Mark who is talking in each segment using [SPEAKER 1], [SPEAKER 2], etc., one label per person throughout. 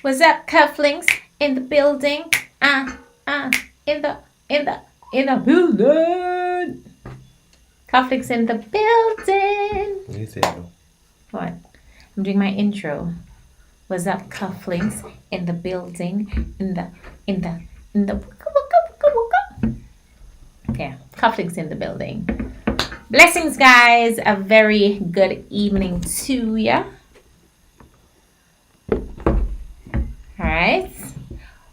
[SPEAKER 1] What's up, cufflinks in the building? In the building. Cufflinks in the building.
[SPEAKER 2] What do you say, though?
[SPEAKER 1] What? I'm doing my intro. What's up, cufflinks in the building? In the. Yeah, cufflinks in the building. Blessings, guys. A very good evening to ya. Alright.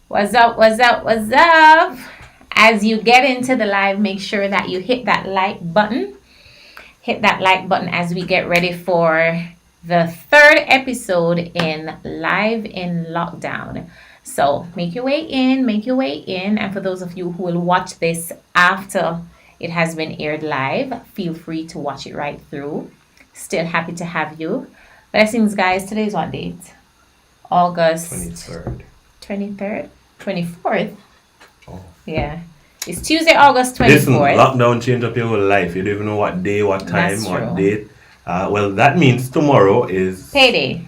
[SPEAKER 1] What's up? As you get into the live, make sure that you hit that like button. Hit that like button as we get ready for the third episode in Live in Lockdown. So make your way in. And for those of you who will watch this after it has been aired live, feel free to watch it right through. Still happy to have you. Blessings, guys. Today's what date? August 23rd, 24th.
[SPEAKER 2] Oh.
[SPEAKER 1] Yeah. It's Tuesday, August 24th.
[SPEAKER 2] Listen, lockdown changed up your whole life. You don't even know what day, what time,
[SPEAKER 1] That's
[SPEAKER 2] what
[SPEAKER 1] true.
[SPEAKER 2] date. Well, that means tomorrow is...
[SPEAKER 1] Payday.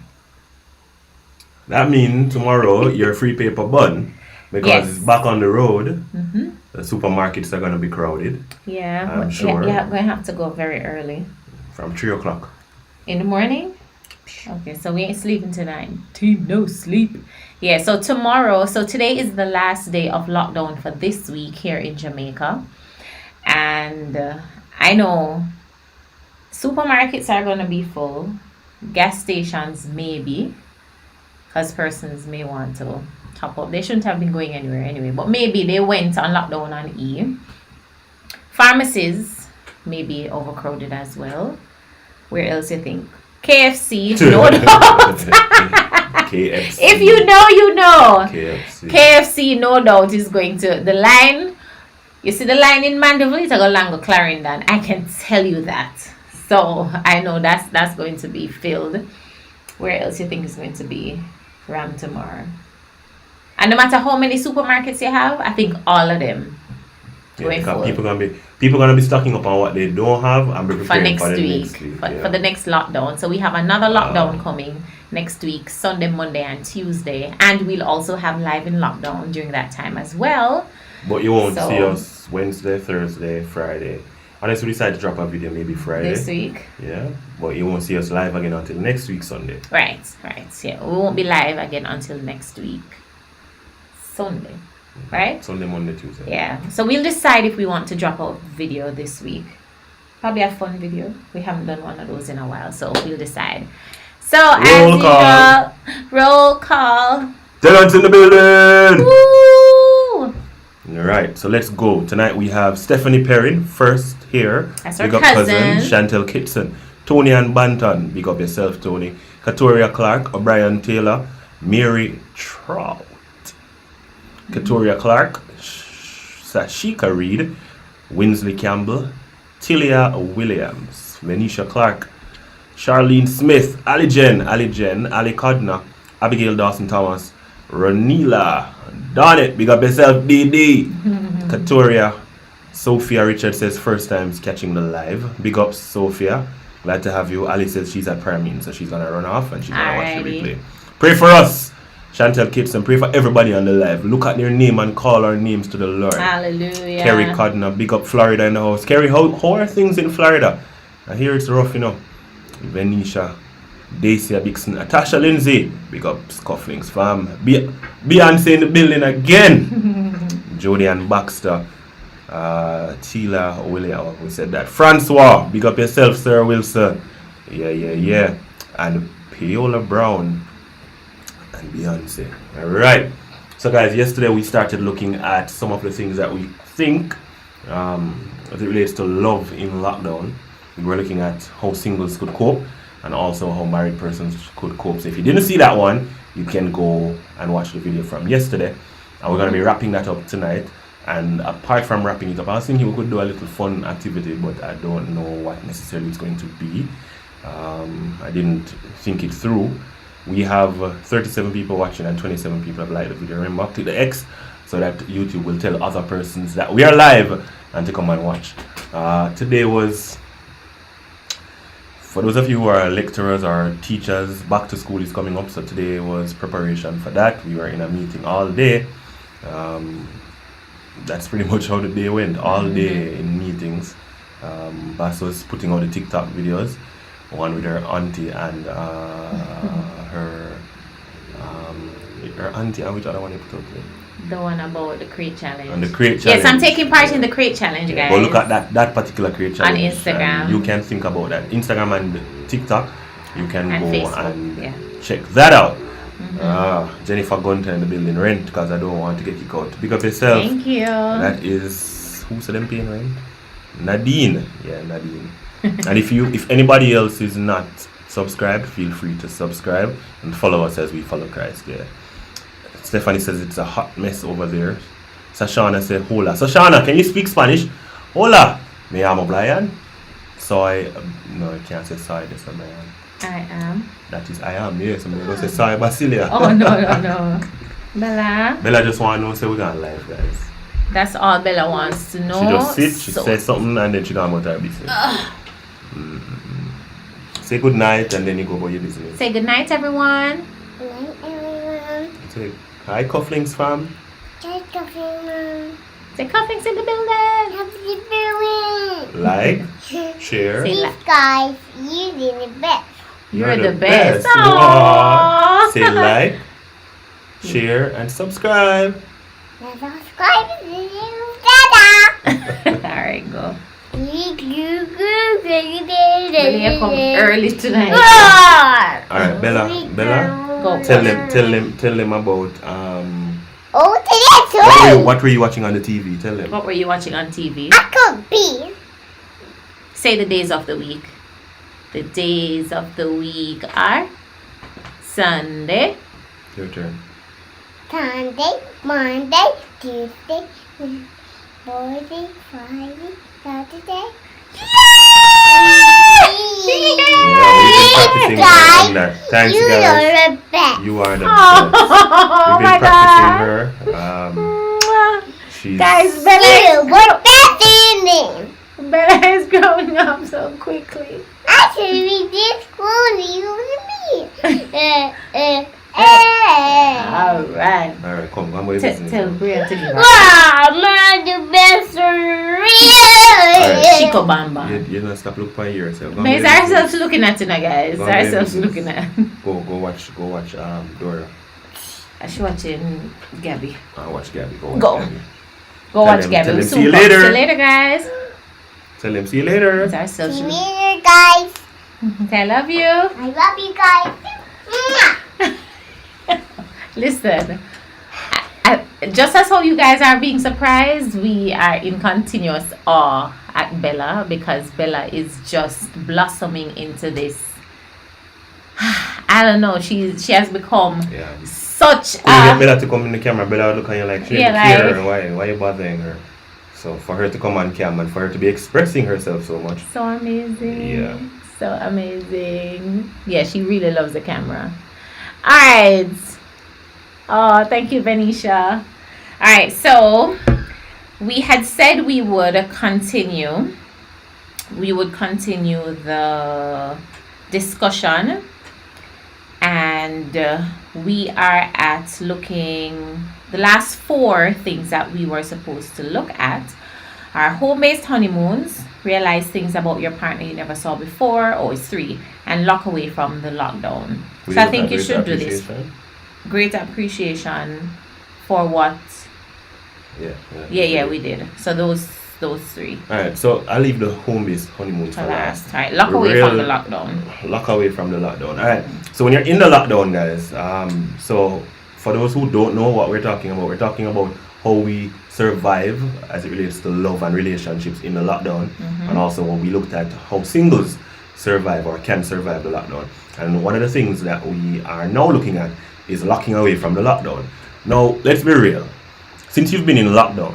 [SPEAKER 2] That means tomorrow you're free paper bun. Because
[SPEAKER 1] Yes.
[SPEAKER 2] it's back on the road.
[SPEAKER 1] Mm-hmm.
[SPEAKER 2] The supermarkets are going to be crowded.
[SPEAKER 1] Yeah.
[SPEAKER 2] I'm sure.
[SPEAKER 1] Yeah, we're going to have to go very early.
[SPEAKER 2] From 3 o'clock.
[SPEAKER 1] In the morning? Okay, so we ain't sleeping tonight. Team no sleep. Yeah, so today is the last day of lockdown for this week here in Jamaica. And I know supermarkets are going to be full. Gas stations maybe. Because persons may want to top up. They shouldn't have been going anywhere anyway. But maybe they went on lockdown on E. Pharmacies may be overcrowded as well. Where else you think? KFC, no doubt.
[SPEAKER 2] KFC.
[SPEAKER 1] If you know, you know.
[SPEAKER 2] KFC.
[SPEAKER 1] KFC, no doubt, is going to the line. You see the line in Mandeville, it's a go longer Clarendon. I can tell you that. So I know that's going to be filled. Where else you think is going to be rammed tomorrow? And no matter how many supermarkets you have, I think all of them going full.
[SPEAKER 2] People gonna be stocking up on what they don't have and be
[SPEAKER 1] For
[SPEAKER 2] preparing
[SPEAKER 1] next
[SPEAKER 2] for the
[SPEAKER 1] week,
[SPEAKER 2] next week.
[SPEAKER 1] for the next lockdown. So we have another lockdown coming next week, Sunday, Monday, and Tuesday, and we'll also have Live in Lockdown during that time as well.
[SPEAKER 2] But you won't see us Wednesday, Thursday, Friday. Unless we decide to drop a video maybe Friday.
[SPEAKER 1] This week.
[SPEAKER 2] Yeah. But you won't see us live again until next week Sunday.
[SPEAKER 1] Right. Yeah, we won't be live again until next week, Sunday. Right?
[SPEAKER 2] Sunday, Monday, Tuesday.
[SPEAKER 1] Yeah. So we'll decide if we want to drop a video this week. Probably a fun video. We haven't done one of those in a while, so we'll decide. So
[SPEAKER 2] Roll call.
[SPEAKER 1] Roll call.
[SPEAKER 2] Tenants in the building!
[SPEAKER 1] Woo!
[SPEAKER 2] Alright, so let's go. Tonight we have Stephanie Perrin first here.
[SPEAKER 1] That's our
[SPEAKER 2] Big up
[SPEAKER 1] cousin.
[SPEAKER 2] Chantel Kitson. Tony and Banton. Big up yourself, Tony. Katoria Clark. O'Brien Taylor. Mary Trout. Katoria Clark, Sashika Reed, Winsley Campbell, Tilia Williams, Venetia Clark, Charlene Smith, Ali Jen, Ali Codner, Abigail Dawson Thomas, Ronila, Donnet, big up yourself, DD, Katoria, Sophia Richard says first time's catching the live, big up Sophia, glad to have you. Ali says she's at prayer meeting, so she's gonna run off and she's gonna watch the replay. Pray for us. Chantel Kitson, pray for everybody on the live. Look at their name and call our names to the Lord.
[SPEAKER 1] Hallelujah.
[SPEAKER 2] Kerry Codner, big up Florida in the house. Kerry, how are things in Florida? I hear it's rough, you know. Venetia, Dacia Dixon, Natasha Lindsay, big up Scufflinks fam. Beyonce in the building again. Jody and Baxter, Tila William, we said that. Francois, big up yourself, Sir Wilson. Yeah. And Paola Brown. Beyonce. Alright. So guys, yesterday we started looking at some of the things that we think as it relates to love in lockdown. We were looking at how singles could cope and also how married persons could cope. So if you didn't see that one, you can go and watch the video from yesterday. And we're going to be wrapping that up tonight. And apart from wrapping it up, I was thinking we could do a little fun activity, but I don't know what necessarily it's going to be. I didn't think it through. We have 37 people watching and 27 people have liked the video. Remember, click the X so that YouTube will tell other persons that we are live and to come and watch. Today was for those of you who are lecturers or teachers, back to school is coming up. So today was preparation for that. We were in a meeting all day. That's pretty much how the day went. All day in meetings. Bass was putting out the TikTok videos. One with her auntie and her auntie, and which other one you put out there?
[SPEAKER 1] The one about the crate challenge.
[SPEAKER 2] And the crate challenge.
[SPEAKER 1] Yes, I'm taking part in the crate challenge, guys.
[SPEAKER 2] But look at that particular crate challenge.
[SPEAKER 1] On Instagram.
[SPEAKER 2] You can think about that. Instagram and TikTok. You can
[SPEAKER 1] And
[SPEAKER 2] go
[SPEAKER 1] Facebook,
[SPEAKER 2] and check that out. Jennifer Gunter in the building. Rent, because I don't want to get kicked out. Pick up yourself.
[SPEAKER 1] Thank you.
[SPEAKER 2] That is, who said them paying rent? Nadine. Yeah, Nadine. And if anybody else is not subscribed, feel free to subscribe and follow us as we follow Christ. Yeah. Stephanie says it's a hot mess over there. Sashana said hola. Sashana, can you speak Spanish? Hola. Me llamo Brian. Soy, no, I can't say soy. That's not Brian.
[SPEAKER 1] I am.
[SPEAKER 2] That is I am. Yes, I'm going to say soy Basilia.
[SPEAKER 1] Oh, no. Bella.
[SPEAKER 2] Bella just want to know, say we're going live, guys.
[SPEAKER 1] That's all Bella wants to know.
[SPEAKER 2] She just sits, she says something, and then she goes about her business. Say good night, and then you go about your business.
[SPEAKER 1] Say good night, everyone.
[SPEAKER 3] Good night, everyone.
[SPEAKER 2] Say hi, Cufflinks fam.
[SPEAKER 3] Hi, Coffee.
[SPEAKER 1] Say cufflinks in the building.
[SPEAKER 3] Happy birthday.
[SPEAKER 2] Like, share.
[SPEAKER 1] Say
[SPEAKER 3] These guys, you did the best.
[SPEAKER 1] You're the best.
[SPEAKER 2] Aww.
[SPEAKER 1] Aww.
[SPEAKER 2] Say like, share, and subscribe.
[SPEAKER 3] Now subscribe to the new dada.
[SPEAKER 1] Alright, go.
[SPEAKER 3] You
[SPEAKER 1] Bella come early tonight.
[SPEAKER 2] Alright, Bella,
[SPEAKER 1] Go.
[SPEAKER 2] tell them about
[SPEAKER 3] Oh, today
[SPEAKER 2] what were you watching on the TV? Tell them.
[SPEAKER 1] What were you watching on TV?
[SPEAKER 3] I could be
[SPEAKER 1] Say the days of the week. The days of the week are Sunday,
[SPEAKER 2] Your turn.
[SPEAKER 3] Sunday, Monday, Tuesday, Thursday, Friday, Saturday.
[SPEAKER 2] We've been practicing her on that. Thanks,
[SPEAKER 3] You
[SPEAKER 2] guys.
[SPEAKER 3] are the best.
[SPEAKER 2] You are the
[SPEAKER 1] Oh,
[SPEAKER 2] best. We've
[SPEAKER 1] my
[SPEAKER 2] been practicing
[SPEAKER 1] God.
[SPEAKER 2] her. She's
[SPEAKER 1] Guys,
[SPEAKER 3] You
[SPEAKER 1] Bella
[SPEAKER 3] were best in name.
[SPEAKER 1] is growing up so quickly.
[SPEAKER 3] Actually, we did school you with me.
[SPEAKER 1] Alright.
[SPEAKER 2] Alright, come on, my business.
[SPEAKER 1] Tell Brian to give her.
[SPEAKER 3] Wow, man, the best real.
[SPEAKER 1] Chico Bamba.
[SPEAKER 2] You don't stop looking for yourself.
[SPEAKER 1] But it's ourselves looking at you now, guys.
[SPEAKER 2] Go on,
[SPEAKER 1] Ourselves
[SPEAKER 2] baby.
[SPEAKER 1] looking at.
[SPEAKER 2] Go watch Dora.
[SPEAKER 1] She watching Gabby.
[SPEAKER 2] Watch Gabby.
[SPEAKER 1] Go.
[SPEAKER 2] Gabby.
[SPEAKER 1] Go
[SPEAKER 2] Tell
[SPEAKER 1] watch
[SPEAKER 2] them-
[SPEAKER 1] Gabby.
[SPEAKER 2] tell
[SPEAKER 1] We'll
[SPEAKER 2] them
[SPEAKER 1] soon
[SPEAKER 2] see you
[SPEAKER 1] come.
[SPEAKER 2] later.
[SPEAKER 1] See you later, guys.
[SPEAKER 2] Tell them see you later.
[SPEAKER 1] It's ourselves.
[SPEAKER 3] See you later, guys.
[SPEAKER 1] Okay, I love you.
[SPEAKER 3] I love you guys. Mwah.
[SPEAKER 1] Listen, just as how you guys are being surprised, we are in continuous awe at Bella because Bella is just blossoming into this. I don't know. She has become
[SPEAKER 2] Yeah.
[SPEAKER 1] such
[SPEAKER 2] When you get
[SPEAKER 1] a.
[SPEAKER 2] Bella to come in the camera, Bella would look at you like she
[SPEAKER 1] Yeah,
[SPEAKER 2] don't care.
[SPEAKER 1] like-
[SPEAKER 2] Why you bothering her? So for her to come on cam and for her to be expressing herself so much.
[SPEAKER 1] So amazing.
[SPEAKER 2] Yeah.
[SPEAKER 1] So amazing. Yeah, she really loves the camera. All right. Oh, thank you, Venetia. All right, so we had said we would continue. We would continue the discussion, and we are at looking the last 4 things that we were supposed to look at are home-based honeymoons, realize things about your partner you never saw before, or it's 3, and lock away from the lockdown.
[SPEAKER 2] We
[SPEAKER 1] So I
[SPEAKER 2] look
[SPEAKER 1] think
[SPEAKER 2] at
[SPEAKER 1] you
[SPEAKER 2] great
[SPEAKER 1] should do this.
[SPEAKER 2] appreciation.
[SPEAKER 1] Great appreciation for what? Yeah, we did. So those 3
[SPEAKER 2] Alright, so I'll leave the home-based honeymoon
[SPEAKER 1] for
[SPEAKER 2] for last.
[SPEAKER 1] last. All right, lock away from the lockdown.
[SPEAKER 2] Lock away from the lockdown. Alright, so when you're in the lockdown, guys, so for those who don't know what we're talking about how we survive as it relates to love and relationships in the lockdown, and also when we looked at how singles survive or can survive the lockdown. And one of the things that we are now looking at is locking away from the lockdown. Now, let's be real. Since you've been in lockdown,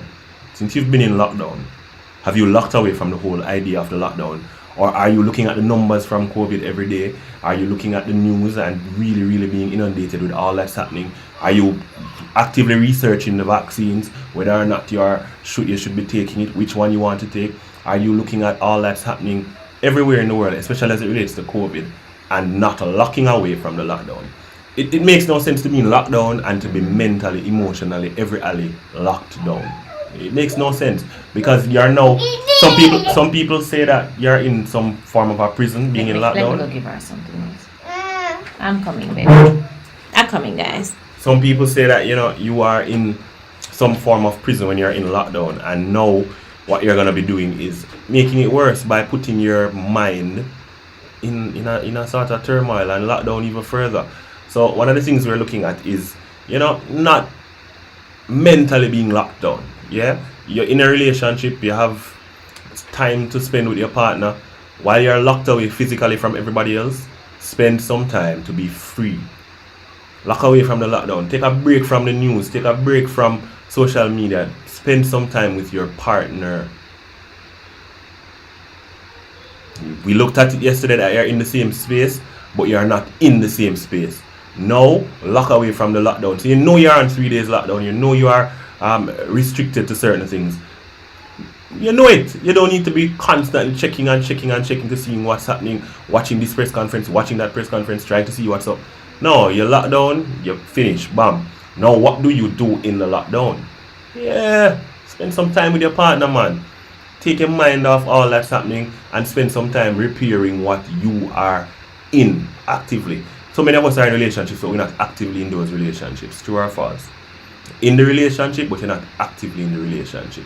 [SPEAKER 2] have you locked away from the whole idea of the lockdown? Or are you looking at the numbers from COVID every day? Are you looking at the news and really, really being inundated with all that's happening? Are you actively researching the vaccines, whether or not you should be taking it, which one you want to take? Are you looking at all that's happening everywhere in the world, especially as it relates to COVID, and not locking away from the lockdown. It makes no sense to be in lockdown and to be mentally, emotionally, every alley locked down. It makes no sense because you're now. Some people say that you're in some form of a prison, being in
[SPEAKER 1] Let me go
[SPEAKER 2] lockdown.
[SPEAKER 1] give her something else. I'm coming, baby. I'm coming, guys.
[SPEAKER 2] Some people say that you are in some form of prison when you're in lockdown, and now what you're gonna be doing is making it worse by putting your mind in a sort of turmoil and lockdown even further. So one of the things we're looking at is not mentally being locked down. Yeah, you're in a relationship, you have time to spend with your partner while you're locked away physically from everybody else. Spend some time to be free. Lock away from the lockdown. Take a break from the news. Take a break from social media. Spend some time with your partner. We looked at it yesterday that you're in the same space, but you're not in the same space. Now, lock away from the lockdown. So you know you're on 3 days lockdown. You know you are restricted to certain things. You know it. You don't need to be constantly checking to see what's happening, watching this press conference, watching that press conference, trying to see what's up. No, you're locked down, you're finished, bam. Now what do you do in the lockdown? Yeah, spend some time with your partner, man. Take your mind off all that's happening and spend some time repairing what you are in actively. So many of us are in relationships, but we're not actively in those relationships. True or false? In the relationship, but you're not actively in the relationship.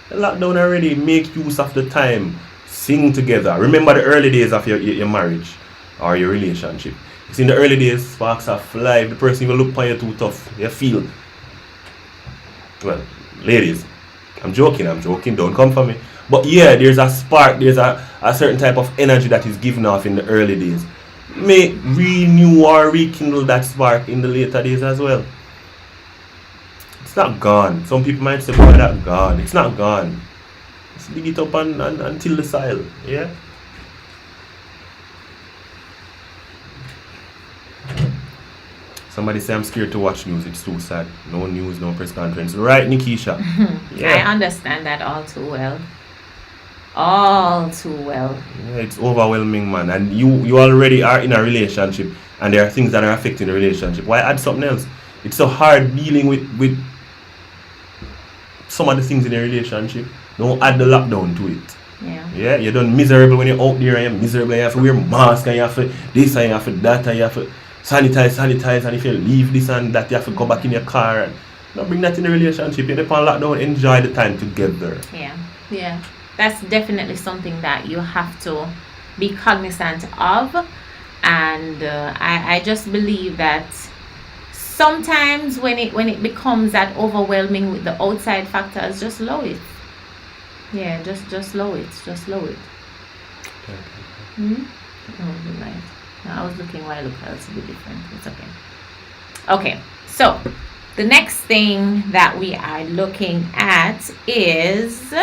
[SPEAKER 2] The lockdown already, make use of the time. Sing together. Remember the early days of your marriage or your relationship. It's in the early days, sparks are fly. If the person even look upon you too tough, you feel. Well, ladies, I'm joking, don't come for me. But yeah, there's a spark, there's a certain type of energy that is given off in the early days. May renew or rekindle that spark in the later days as well. It's not gone. Some people might say, boy, that's gone. It's not gone. Just dig it up and till the soil. Yeah? Somebody say I'm scared to watch news. It's too sad. No news, no press conference. Right, Nikisha?
[SPEAKER 1] I understand that all too well. All too well.
[SPEAKER 2] Yeah, it's overwhelming, man. And you already are in a relationship, and there are things that are affecting the relationship. Why add something else? It's so hard dealing with some of the things in a relationship. Don't add the lockdown to it. Yeah, you're done miserable when you're out there, and you're miserable, and you have to wear mask, and you have to this, and you have to that, and you have to sanitize, and if you leave this and that, you have to go back in your car. And not bring that in a relationship. You're upon lockdown, enjoy the time together.
[SPEAKER 1] Yeah. That's definitely something that you have to be cognizant of. And I just believe that sometimes when it becomes that overwhelming with the outside factors, just low it. Yeah, just low it. Just low it. Oh, right. I was looking while I looked else to be different. It's okay. Okay, so the next thing that we are looking at is...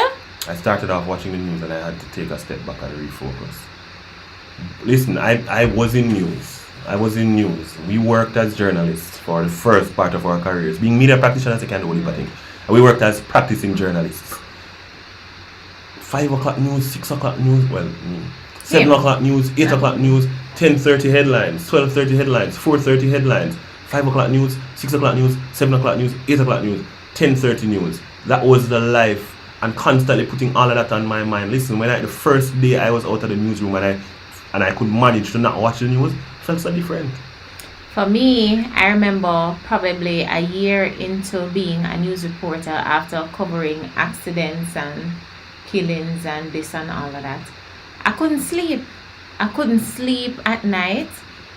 [SPEAKER 2] I started off watching the news and I had to take a step back and refocus. Listen, I was in news. We worked as journalists for the first part of our careers. Being media practitioners, I can't do anything. And we worked as practicing journalists. 5 o'clock news, 6 o'clock news, 7 o'clock news, 8 o'clock news, 10:30 headlines, 12:30 headlines, 4:30 headlines, 5 o'clock news, 6 o'clock news, 7 o'clock news, 8 o'clock news, 10:30 news. That was the life, and constantly putting all of that on my mind. Listen, when the first day I was out of the newsroom and I could manage to not watch the news, it felt so different.
[SPEAKER 1] For me, I remember probably a year into being a news reporter after covering accidents and killings and this and all of that. I couldn't sleep. At night.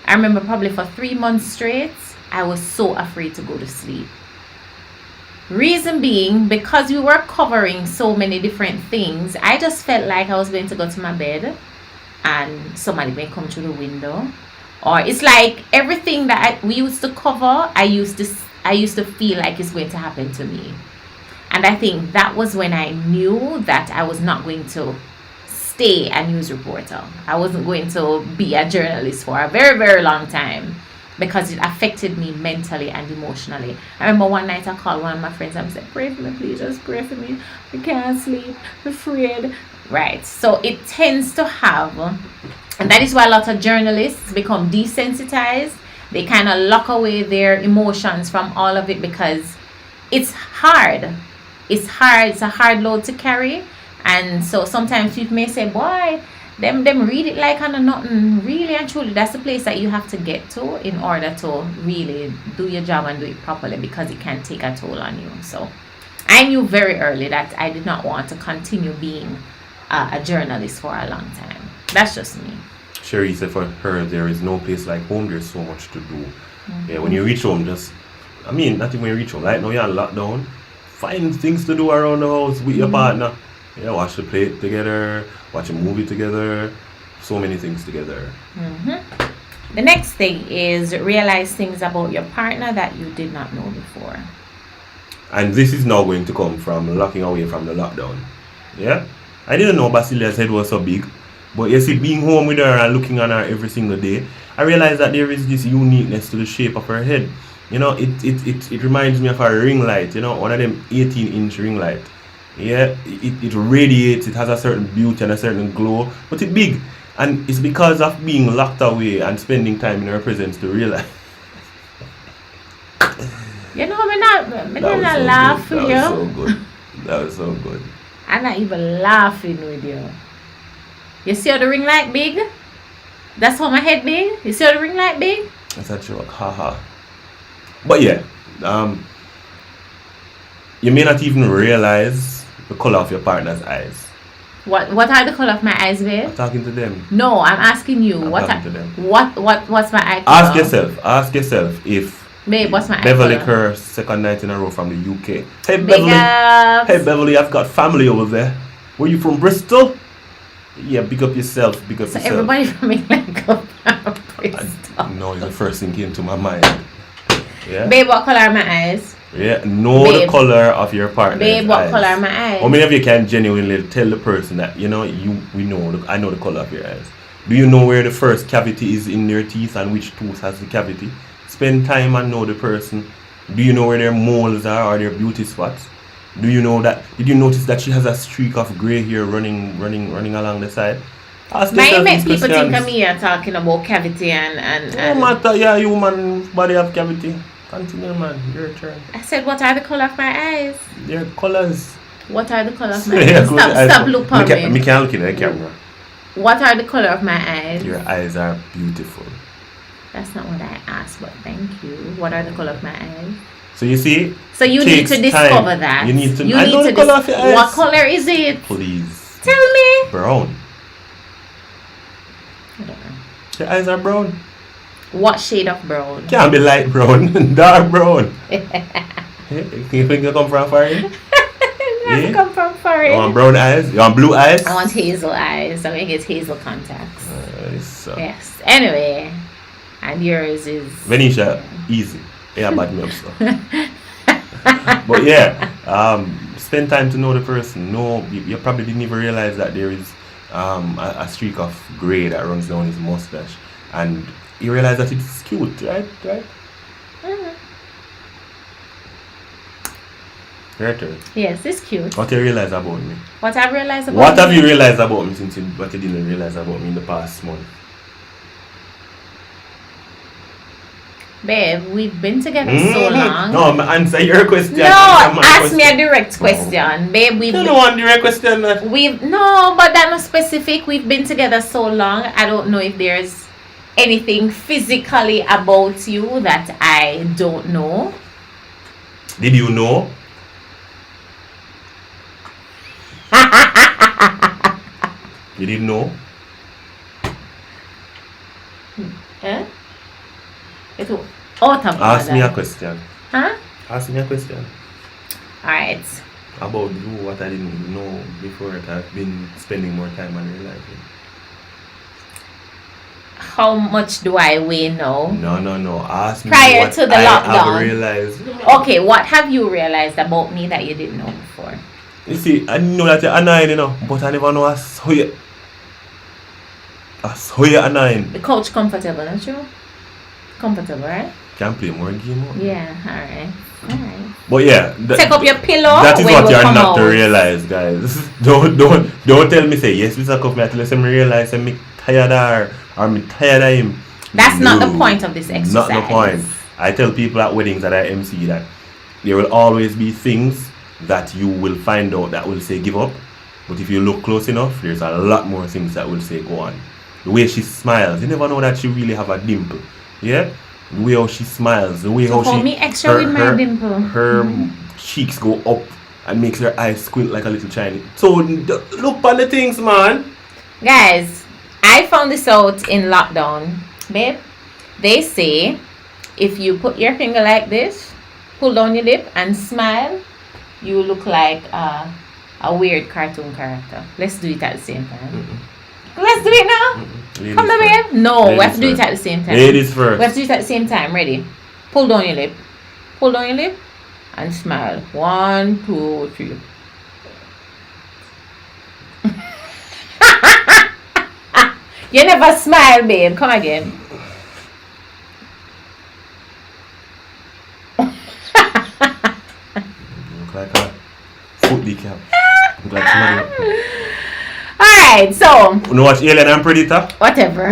[SPEAKER 1] I remember probably for 3 months straight, I was so afraid to go to sleep. Reason being, because we were covering so many different things, I just felt like I was going to go to my bed and somebody may come through the window. Or it's like everything that we used to cover, I used to feel like it's going to happen to me. And I think that was when I knew that I was not going to stay a news reporter. I wasn't going to be a journalist for a very, very long time because it affected me mentally and emotionally. I remember one night I called one of my friends and I said, pray for me, please, just pray for me. I can't sleep, I'm afraid. Right. So it tends to have, and that is why a lot of journalists become desensitized. They kind of lock away their emotions from all of it because it's hard. It's hard. It's a hard load to carry. And so sometimes people may say, boy, them read it like kind of nothing. Really and truly, that's the place that you have to get to in order to really do your job and do it properly, because it can take a toll on you. So I knew very early that I did not want to continue being a journalist for a long time. That's just me.
[SPEAKER 2] Sherry said for her, there is no place like home. There's so much to do. Yeah, when you reach home, not even when you reach home. Right now you're on lockdown. Find things to do around the house with your partner. Yeah, watch the plate together, watch a movie together, so many things together.
[SPEAKER 1] The next thing is realize things about your partner that you did not know before.
[SPEAKER 2] And this is now going to come from locking away from the lockdown. Yeah? I didn't know Basilia's head was so big. But you see, being home with her and looking on her every single day, I realized that there is this uniqueness to the shape of her head. You know, it reminds me of a ring light, you know, one of them 18-inch ring light. Yeah, it radiates, it has a certain beauty and a certain glow, but it's big. And it's because of being locked away and spending time in her presence to realize.
[SPEAKER 1] You know, I'm not laughing with you.
[SPEAKER 2] That was so good. That was so good.
[SPEAKER 1] I'm not even laughing with you. You see how the ring light big? That's how my head big. You see how the ring light big?
[SPEAKER 2] That's a joke, haha. But yeah, you may not even realize the color of your partner's eyes.
[SPEAKER 1] What are the color of my eyes, babe?
[SPEAKER 2] I'm talking to them.
[SPEAKER 1] No, I'm asking you.
[SPEAKER 2] What's
[SPEAKER 1] my eye color?
[SPEAKER 2] Ask yourself if
[SPEAKER 1] babe, what's my eye
[SPEAKER 2] Beverly
[SPEAKER 1] color?
[SPEAKER 2] her second night in a row from the UK. Hey
[SPEAKER 1] Big
[SPEAKER 2] Beverly.
[SPEAKER 1] ups.
[SPEAKER 2] Hey Beverly, I've got family over there. Were you from Bristol? Yeah, big up yourself.
[SPEAKER 1] So
[SPEAKER 2] yourself.
[SPEAKER 1] everybody from England go from Bristol.
[SPEAKER 2] No, it's the first thing came to my mind. Yeah.
[SPEAKER 1] Babe, what color are my eyes?
[SPEAKER 2] Yeah, know the color of your partner's
[SPEAKER 1] Babe, what
[SPEAKER 2] eyes.
[SPEAKER 1] color are my eyes?
[SPEAKER 2] How many of you can genuinely tell the person that, you know, I know the color of your eyes? Do you know where the first cavity is in their teeth and which tooth has the cavity? Spend time and know the person. Do you know where their moles are or their beauty spots? Do you know that? Did you notice that she has a streak of grey hair running along the side?
[SPEAKER 1] Might make people think of me are talking about cavity and
[SPEAKER 2] No matter, yeah, human body have cavity. Continue, man. Your turn.
[SPEAKER 1] I said, what are the color of my eyes?
[SPEAKER 2] Their colors.
[SPEAKER 1] What are the color of my eyes? Stop look at me.
[SPEAKER 2] Me can't look in the camera.
[SPEAKER 1] What are the color of my eyes?
[SPEAKER 2] Your eyes are beautiful.
[SPEAKER 1] That's not what I asked, but thank you. What are the color of my eyes?
[SPEAKER 2] So you see?
[SPEAKER 1] So you need to discover that.
[SPEAKER 2] You need to
[SPEAKER 1] I know the color of your eyes. What color is it?
[SPEAKER 2] Please.
[SPEAKER 1] Tell me.
[SPEAKER 2] Brown.
[SPEAKER 1] I don't know.
[SPEAKER 2] Your eyes are brown.
[SPEAKER 1] What shade of brown?
[SPEAKER 2] Can't be light brown, dark brown. You think you come from foreign?
[SPEAKER 1] I come from foreign.
[SPEAKER 2] You want brown eyes? You want blue eyes?
[SPEAKER 1] I want hazel eyes. I'm gonna get hazel contacts.
[SPEAKER 2] So.
[SPEAKER 1] Yes. Anyway, and yours is
[SPEAKER 2] Venetia, easy. Yeah, bad me up so. But yeah, spend time to know the person. No, you probably didn't even realize that there is a streak of grey that runs down his mustache, and you realize that it's cute, right?
[SPEAKER 1] Mm-hmm.
[SPEAKER 2] Your turn.
[SPEAKER 1] Yes, it's cute.
[SPEAKER 2] What you realize about me?
[SPEAKER 1] What I've realized about
[SPEAKER 2] What
[SPEAKER 1] me?
[SPEAKER 2] have you realized about me since what you didn't realize about me in the past month?
[SPEAKER 1] Babe, we've been together so long.
[SPEAKER 2] No, answer your question.
[SPEAKER 1] No, ask me a direct question. Babe,
[SPEAKER 2] You don't want direct question.
[SPEAKER 1] No, but that's not specific. We've been together so long. I don't know if there's anything physically about you that I don't know.
[SPEAKER 2] Did you know? You didn't know?
[SPEAKER 1] Eh? It's out of
[SPEAKER 2] Ask me a
[SPEAKER 1] order.
[SPEAKER 2] question.
[SPEAKER 1] Huh?
[SPEAKER 2] Ask me a question.
[SPEAKER 1] Alright.
[SPEAKER 2] About you, what I didn't know before that I've been spending more time on realizing.
[SPEAKER 1] How much do I weigh now?
[SPEAKER 2] No. Ask me
[SPEAKER 1] Prior
[SPEAKER 2] what
[SPEAKER 1] to the
[SPEAKER 2] I
[SPEAKER 1] lockdown.
[SPEAKER 2] have realized.
[SPEAKER 1] Okay, what have you realized about me that you didn't know before?
[SPEAKER 2] You see, I know that you're annoying, you know, but I never know how you're annoying.
[SPEAKER 1] The couch comfortable, not you? Comfortable, right?
[SPEAKER 2] Can play more game.
[SPEAKER 1] Yeah, alright.
[SPEAKER 2] But yeah,
[SPEAKER 1] Take up your pillow.
[SPEAKER 2] that is
[SPEAKER 1] when
[SPEAKER 2] what
[SPEAKER 1] you
[SPEAKER 2] you're
[SPEAKER 1] come
[SPEAKER 2] not to
[SPEAKER 1] out.
[SPEAKER 2] realize, guys. Don't tell me say yes, Mr. Cuff. Me tell you, me realize me tired of her or me tired of him.
[SPEAKER 1] That's not the point of this exercise.
[SPEAKER 2] Not the point. I tell people at weddings that I MC that there will always be things that you will find out that will say give up. But if you look close enough, there's a lot more things that will say go on. The way she smiles, you never know that she really have a dimple. Yeah? The way how she smiles, the way how
[SPEAKER 1] call
[SPEAKER 2] she
[SPEAKER 1] me extra with my dimple.
[SPEAKER 2] Her cheeks go up and makes her eyes squint like a little Chinese. So look on the things, man.
[SPEAKER 1] Guys, I found this out in lockdown. Babe, they say if you put your finger like this, pull down your lip and smile, you look like a weird cartoon character. Let's do it at the same time. Let's do it now. Come on, babe. No, we have to do it at the same time.
[SPEAKER 2] Ladies first.
[SPEAKER 1] We have to do it at the same time. Ready? Pull down your lip. Pull down your lip and smile. 1, 2, 3. You never smile, babe. Come again.
[SPEAKER 2] Look like a foot decap. Look like somebody.
[SPEAKER 1] Alright, so.
[SPEAKER 2] You know watch Alien and Predator?
[SPEAKER 1] Whatever.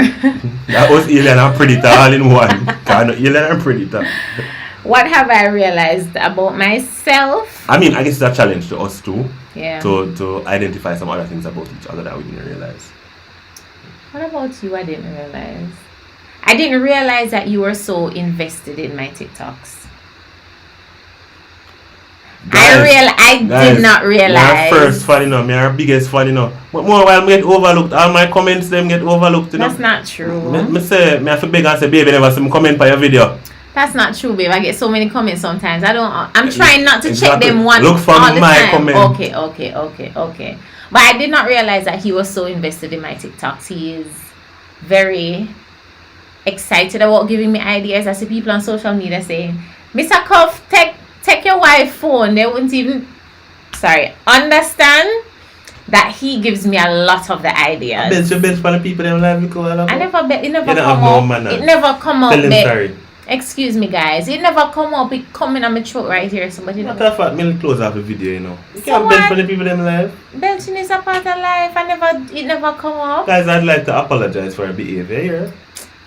[SPEAKER 2] That was Alien and Predator all in one. Alien and Predator.
[SPEAKER 1] What have I realized about myself?
[SPEAKER 2] I mean, I guess it's a challenge to us too.
[SPEAKER 1] Yeah.
[SPEAKER 2] To identify some other things about each other that we didn't realize.
[SPEAKER 1] What about you? I didn't realize. I didn't realize that you were so invested in my TikToks. I did not realize.
[SPEAKER 2] My first fan, my biggest fan, But more while me get overlooked, all my comments them get overlooked,
[SPEAKER 1] That's not true.
[SPEAKER 2] Me say, me have to beg and say, baby, never see me comment by your video.
[SPEAKER 1] That's not true, babe. I get so many comments sometimes. I'm trying not to check them once
[SPEAKER 2] Look for
[SPEAKER 1] all the
[SPEAKER 2] my
[SPEAKER 1] time.
[SPEAKER 2] comment.
[SPEAKER 1] Okay. But I did not realize that he was so invested in my TikToks. He is very excited about giving me ideas. I see people on social media saying, Mr. Cuff, take your wife's phone. They wouldn't even understand that he gives me a lot of the ideas.
[SPEAKER 2] Bet for the people them live because
[SPEAKER 1] I never bet. It never
[SPEAKER 2] You don't
[SPEAKER 1] come
[SPEAKER 2] have no
[SPEAKER 1] up.
[SPEAKER 2] manners.
[SPEAKER 1] It never come up.
[SPEAKER 2] Tell them
[SPEAKER 1] babe.
[SPEAKER 2] sorry.
[SPEAKER 1] Excuse me, guys. It never come up. It come in on my throat right here. Somebody
[SPEAKER 2] What the fuck? Me close off the video, You
[SPEAKER 1] So
[SPEAKER 2] can't
[SPEAKER 1] what?
[SPEAKER 2] bet for the people them live.
[SPEAKER 1] Belching is a part of life. It never come up.
[SPEAKER 2] Guys, I'd like to apologize for her behavior here.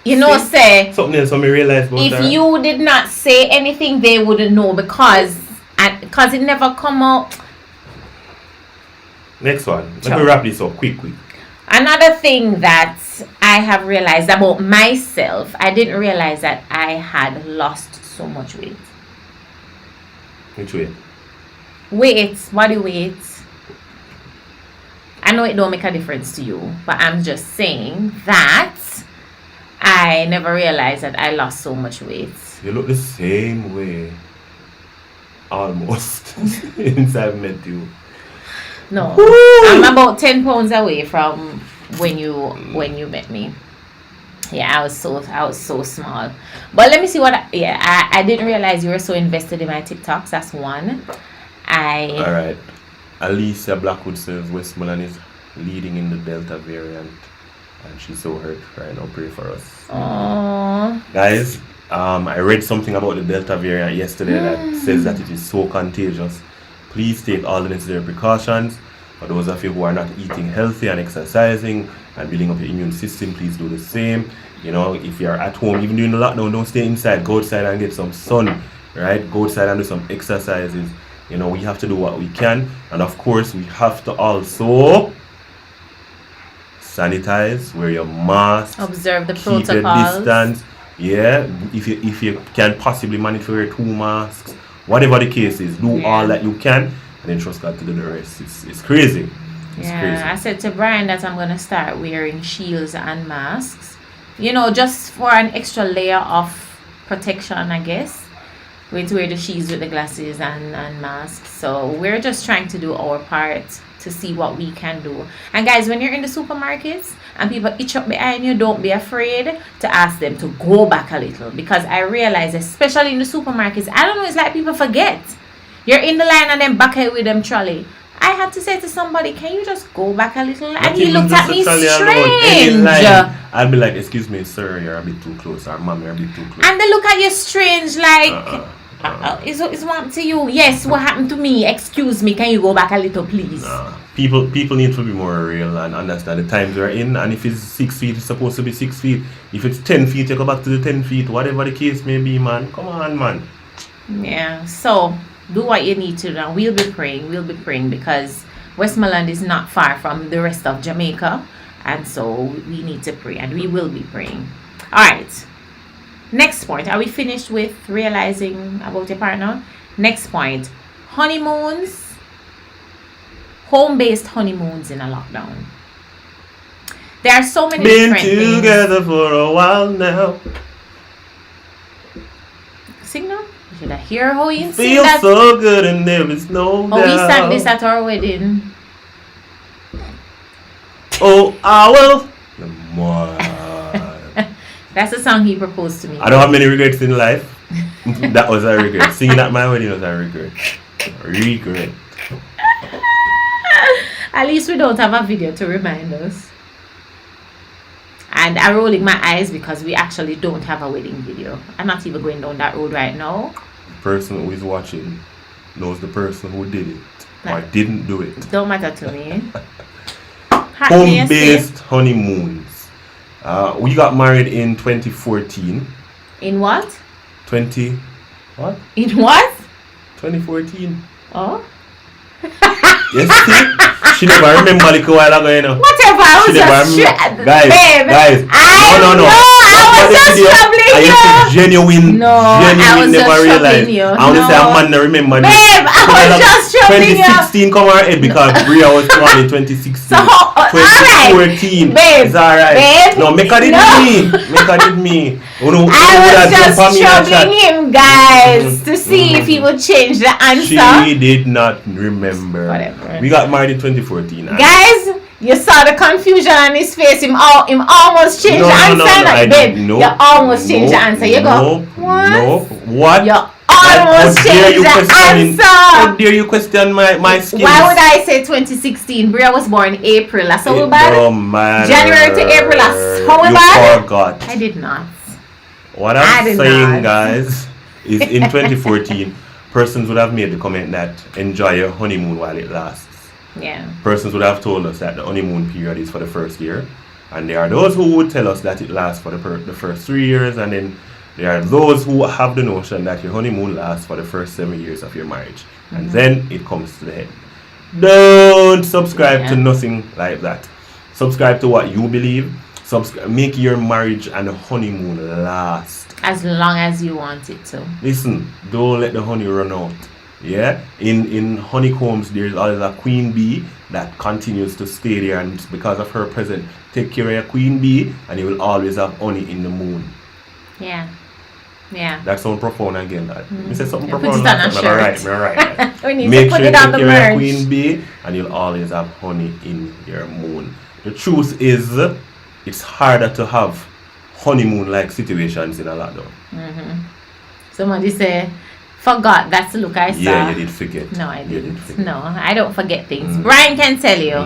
[SPEAKER 1] You know, say
[SPEAKER 2] Something else me realize about
[SPEAKER 1] if
[SPEAKER 2] her.
[SPEAKER 1] you did not say anything, they wouldn't know because it never come out.
[SPEAKER 2] Next one. Let
[SPEAKER 1] Sure.
[SPEAKER 2] me wrap this up quick.
[SPEAKER 1] Another thing that I have realized about myself, I didn't realize that I had lost so much weight.
[SPEAKER 2] Which way?
[SPEAKER 1] Body weight. I know it don't make a difference to you, but I'm just saying that I never realized that I lost so much weight.
[SPEAKER 2] You look the same way. Almost. Since I've met you.
[SPEAKER 1] No,
[SPEAKER 2] Woo!
[SPEAKER 1] I'm about 10 pounds away from when you met me. Yeah, I was so small. But let me see I didn't realize you were so invested in my TikToks. That's one.
[SPEAKER 2] Alright. Alicia Blackwood says Westmoreland is leading in the Delta variant. And she's so hurt right now. Pray for us.
[SPEAKER 1] Aww.
[SPEAKER 2] Guys, I read something about the Delta variant yesterday that says that it is so contagious. Please take all the necessary precautions. For those of you who are not eating healthy and exercising and building up your immune system, please do the same. If you're at home, even during the lockdown, don't stay inside. Go outside and get some sun, right? Go outside and do some exercises. We have to do what we can. And of course, we have to also sanitize, wear your mask,
[SPEAKER 1] Observe the
[SPEAKER 2] keep your
[SPEAKER 1] protocols.
[SPEAKER 2] distance. Yeah, if you can possibly manage to wear 2 masks, whatever the case is, do all that you can, and then trust God to do the rest. It's crazy. It's crazy.
[SPEAKER 1] I said to Brian that I'm gonna start wearing shields and masks. Just for an extra layer of protection, I guess. We wear the shields with the glasses and masks. So we're just trying to do our part to see what we can do. And guys, when you're in the supermarkets and people itch up behind you, don't be afraid to ask them to go back a little, because I realize, especially in the supermarkets, I don't know, it's like people forget. You're in the line and then back out with them trolley. I had to say to somebody, can you just go back a little?
[SPEAKER 2] Not
[SPEAKER 1] And he
[SPEAKER 2] even
[SPEAKER 1] looked
[SPEAKER 2] just
[SPEAKER 1] at me
[SPEAKER 2] literally alone. Any
[SPEAKER 1] strange.
[SPEAKER 2] line, I'll be like, excuse me, sir, you're a bit too close. Or mom, you're a bit too close.
[SPEAKER 1] And they look at you strange, like,
[SPEAKER 2] Uh-uh.
[SPEAKER 1] is what happened to you? Yes, what happened to me? Excuse me, can you go back a little, please?
[SPEAKER 2] People need to be more real and understand the times we're in. And if it's 6 feet, it's supposed to be 6 feet. If it's 10 feet, you go back to the 10 feet. Whatever the case may be, man. Come on, man.
[SPEAKER 1] Yeah, so do what you need to do. We'll be praying because Westmoreland is not far from the rest of Jamaica, and so we need to pray, and we will be praying. All right, next point. Are we finished with realizing about your partner? Next point: honeymoons, home-based honeymoons in a lockdown. There are so many
[SPEAKER 2] Been
[SPEAKER 1] different things.
[SPEAKER 2] together for a while now.
[SPEAKER 1] Sing now. Should I hear how you sing
[SPEAKER 2] Feels
[SPEAKER 1] that?
[SPEAKER 2] so good and there is no
[SPEAKER 1] How we sang
[SPEAKER 2] doubt.
[SPEAKER 1] this at our wedding.
[SPEAKER 2] Oh, I will.
[SPEAKER 1] That's the song he proposed to me.
[SPEAKER 2] I don't have many regrets in life. That was a regret. Singing at my wedding was a regret. Regret.
[SPEAKER 1] At least we don't have a video to remind us. And I'm rolling my eyes because we actually don't have a wedding video. I'm not even going down that road right now.
[SPEAKER 2] The person who is watching knows the person who did it or didn't do it.
[SPEAKER 1] Don't matter to me.
[SPEAKER 2] Home-based honeymoons. We got married in 2014.
[SPEAKER 1] In what?
[SPEAKER 2] What?
[SPEAKER 1] In what?
[SPEAKER 2] 2014.
[SPEAKER 1] Oh?
[SPEAKER 2] Yes, see? She never remember like a while ago, you know.
[SPEAKER 1] Whatever, I was
[SPEAKER 2] She never
[SPEAKER 1] just
[SPEAKER 2] remember. Guys,
[SPEAKER 1] babe,
[SPEAKER 2] no.
[SPEAKER 1] I was just troubling
[SPEAKER 2] I used to genuine
[SPEAKER 1] No, I was
[SPEAKER 2] never
[SPEAKER 1] just
[SPEAKER 2] realize.
[SPEAKER 1] troubling you.
[SPEAKER 2] I want to say a man not remember this.
[SPEAKER 1] Babe, I was just troubling you.
[SPEAKER 2] 2016 come our head because Bria was born in 2016.
[SPEAKER 1] So, alright.
[SPEAKER 2] 2014.
[SPEAKER 1] Babe,
[SPEAKER 2] It's alright.
[SPEAKER 1] babe,
[SPEAKER 2] No, make her did
[SPEAKER 1] no.
[SPEAKER 2] me. Make her did me.
[SPEAKER 1] I was just troubling him, guys, to see if he would change the answer.
[SPEAKER 2] She did not remember.
[SPEAKER 1] Whatever.
[SPEAKER 2] We got married in 2014.
[SPEAKER 1] Guys, you saw the confusion on his face. Him almost changed the answer.
[SPEAKER 2] I
[SPEAKER 1] Babe,
[SPEAKER 2] didn't. No,
[SPEAKER 1] you almost changed the
[SPEAKER 2] no,
[SPEAKER 1] answer. You go, what?
[SPEAKER 2] No, what?
[SPEAKER 1] You almost changed the answer.
[SPEAKER 2] How dare you question my skills?
[SPEAKER 1] Why would I say 2016? Bria was born April. That's how we bad.
[SPEAKER 2] don't matter.
[SPEAKER 1] January to April. That's how we
[SPEAKER 2] You
[SPEAKER 1] bad.
[SPEAKER 2] forgot.
[SPEAKER 1] I did not.
[SPEAKER 2] What
[SPEAKER 1] I
[SPEAKER 2] I'm
[SPEAKER 1] did
[SPEAKER 2] saying,
[SPEAKER 1] not.
[SPEAKER 2] guys, is in 2014, persons would have made the comment that enjoy your honeymoon while it lasts.
[SPEAKER 1] Yeah.
[SPEAKER 2] Persons would have told us that the honeymoon period is for the first year, and there are those who would tell us that it lasts for the first 3 years, and then there are those who have the notion that your honeymoon lasts for the first 7 years of your marriage, and then it comes to the head. Don't subscribe to nothing like that. Subscribe to what you believe. Make your marriage and honeymoon last.
[SPEAKER 1] As long as you want it to.
[SPEAKER 2] Listen, don't let the honey run out. Yeah, in honeycombs there's always a queen bee that continues to stay there, and it's because of her presence. Take care of your queen bee, and you will always have honey in the moon.
[SPEAKER 1] Yeah. Yeah.
[SPEAKER 2] That sounds profound again. You said something
[SPEAKER 1] Put
[SPEAKER 2] profound.
[SPEAKER 1] it on a
[SPEAKER 2] last time.
[SPEAKER 1] shirt.
[SPEAKER 2] Alright.
[SPEAKER 1] We need
[SPEAKER 2] Make
[SPEAKER 1] to put
[SPEAKER 2] sure you
[SPEAKER 1] it on
[SPEAKER 2] take
[SPEAKER 1] the
[SPEAKER 2] care of your
[SPEAKER 1] merch.
[SPEAKER 2] queen bee, and you'll always have honey in your moon. The truth is, it's harder to have honeymoon-like situations in a lockdown.
[SPEAKER 1] Somebody say, forgot. That's the look I saw.
[SPEAKER 2] Yeah, you did forget.
[SPEAKER 1] No, I
[SPEAKER 2] You
[SPEAKER 1] didn't.
[SPEAKER 2] forget.
[SPEAKER 1] No, I don't forget things. Brian can tell you.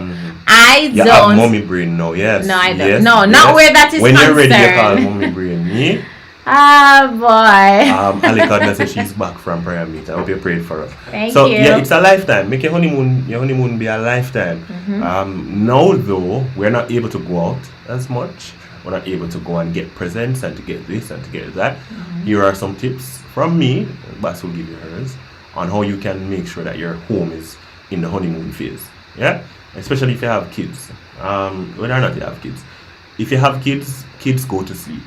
[SPEAKER 1] I
[SPEAKER 2] You
[SPEAKER 1] don't.
[SPEAKER 2] have mommy brain now, yes.
[SPEAKER 1] No, I don't.
[SPEAKER 2] Yes,
[SPEAKER 1] No, not where that is
[SPEAKER 2] when you're ready, you
[SPEAKER 1] concerned.
[SPEAKER 2] call mommy brain. Me?
[SPEAKER 1] Ah, boy.
[SPEAKER 2] Alika says she's back from prayer meet. I hope you prayed for her.
[SPEAKER 1] Thank
[SPEAKER 2] So
[SPEAKER 1] you.
[SPEAKER 2] yeah, it's a lifetime. Make your honeymoon be a lifetime. Now though, we're not able to go out as much. We're not able to go and get presents and to get this and to get that. Here are some tips from me. Bass will give you hers on how you can make sure that your home is in the honeymoon phase. Yeah, especially if you have kids. Whether or not you have kids. If you have kids, kids go to sleep.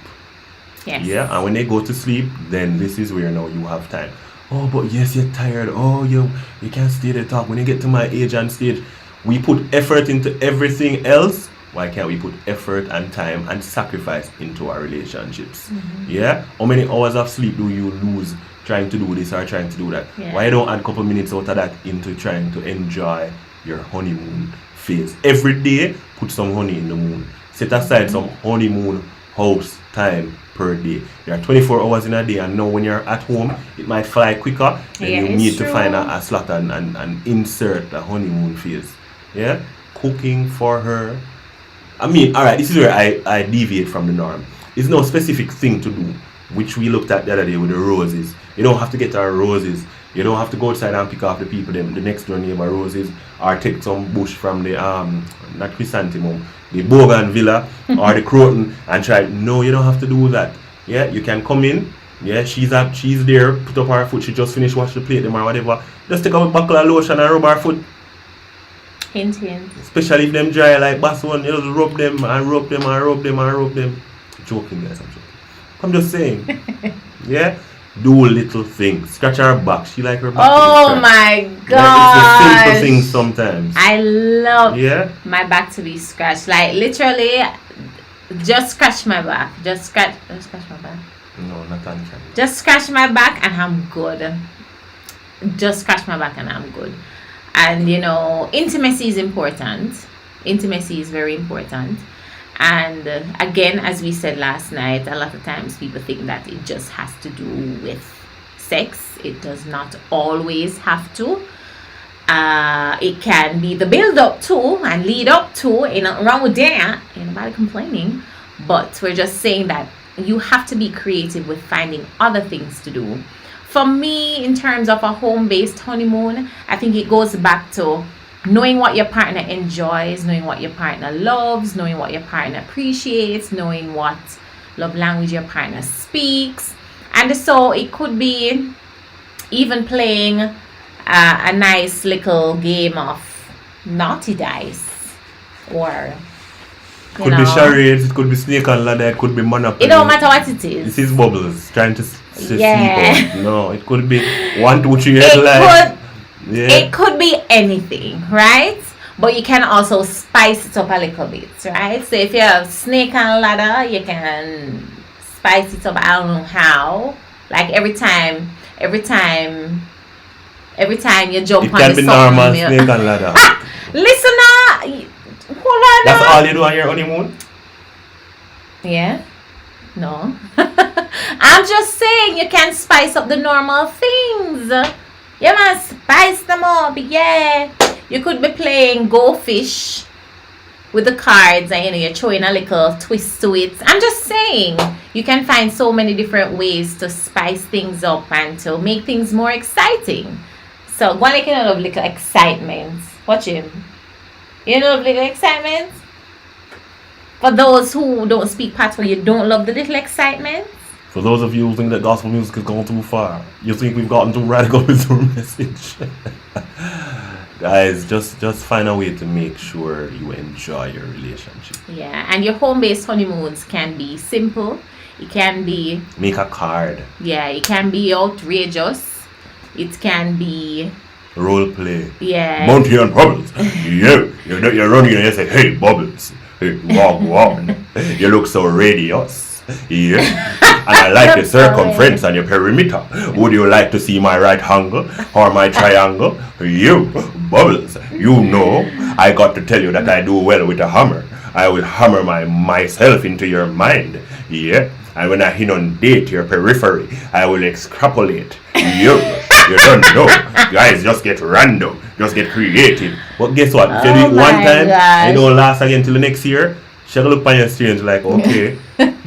[SPEAKER 1] Yes.
[SPEAKER 2] Yeah, and when they go to sleep, then this is where now you have time. Oh, but yes, you're tired. Oh, you can't stay there talk. When you get to my age and stage, we put effort into everything else. Why can't we put effort and time and sacrifice into our relationships? Yeah? How many hours of sleep do you lose trying to do this or trying to do that?
[SPEAKER 1] Yeah.
[SPEAKER 2] Why don't add a couple minutes out of that into trying to enjoy your honeymoon phase? Every day, put some honey in the moon. Set aside some honeymoon house time per day. There are 24 hours in a day, and now when you're at home, it might fly quicker. Then you need to find a slot and insert a honeymoon phase. Yeah? Cooking for her. I mean, alright, this is where I deviate from the norm. It's no specific thing to do, which we looked at the other day with the roses. You don't have to get our roses. You don't have to go outside and pick off the people, the next door neighbor roses, or take some bush from the not chrysanthemum, the bougainvillea or the croton and try. No, you don't have to do that. Yeah, you can come in. Yeah, she's there, put up her foot. She just finished wash the plate them or whatever. Just take a buckle of lotion and rub her foot.
[SPEAKER 1] Hint, hint.
[SPEAKER 2] Especially if them dry like bass one, you just rub them and rub them and rub them and rub them. Joking, guys, I'm joking. I'm just saying. Yeah. Do little things. Scratch her back. She like her back.
[SPEAKER 1] Oh my god!
[SPEAKER 2] Like, it's the simple things sometimes.
[SPEAKER 1] I love my back to be scratched. Like literally, just scratch my back. Just scratch my back.
[SPEAKER 2] No, not on camera.
[SPEAKER 1] Just scratch my back and I'm good. Just scratch my back and I'm good. And you know, intimacy is important. Intimacy is very important. And again, as we said last night, a lot of times people think that it just has to do with sex. It does not always have to. It can be the build up to and lead up to. Ain't nothing wrong with that. Ain't nobody complaining. But we're just saying that you have to be creative with finding other things to do. For me, in terms of a home-based honeymoon, I think it goes back to knowing what your partner enjoys, knowing what your partner loves, knowing what your partner appreciates, knowing what love language your partner speaks. And so it could be even playing a nice little game of naughty dice, or
[SPEAKER 2] could be charades, it could be snake and ladder, it could be monopoly.
[SPEAKER 1] It don't matter what it is.
[SPEAKER 2] This is bubbles trying to sleep. No, it could be 1, 2, 3 headlights.
[SPEAKER 1] It could be anything, right? But you can also spice it up a little bit, right? So if you have snake and ladder, you can spice it up. I don't know how. Like every time you jump
[SPEAKER 2] it
[SPEAKER 1] on
[SPEAKER 2] can
[SPEAKER 1] the
[SPEAKER 2] be normal snake and ladder.
[SPEAKER 1] Listener, hold on.
[SPEAKER 2] That's all you do on your honeymoon?
[SPEAKER 1] Yeah. No. I'm just saying you can spice up the normal things. You must spice them up, yeah. You could be playing Go Fish with the cards and you're throwing a little twist to it. I'm just saying you can find so many different ways to spice things up and to make things more exciting. So go on, like, a little excitement. Watch him. You know, little excitement? For those who don't speak patois, you don't love the little excitement?
[SPEAKER 2] For those of you who think that gospel music has gone too far, you think we've gotten too radical with our message. Guys, just find a way to make sure you enjoy your relationship.
[SPEAKER 1] Yeah, and your home-based honeymoons can be simple. It can be...
[SPEAKER 2] Make a card.
[SPEAKER 1] Yeah, it can be outrageous. It can be...
[SPEAKER 2] Role play.
[SPEAKER 1] Yeah.
[SPEAKER 2] Monty and Bubbles. Yeah. You're running and you say, hey, Bubbles. Hey, walk. You look so radious. Yeah. And I like the circumference and your perimeter. Would you like to see my right angle or my triangle? You, Bubbles, you know, I got to tell you that I do well with a hammer. I will hammer myself into your mind. Yeah. And when I inundate your periphery, I will extrapolate. You don't know. Guys, just get random. Just get creative. But guess what? If you do it one time, and it don't last again till the next year, she'll look on your strange like, okay.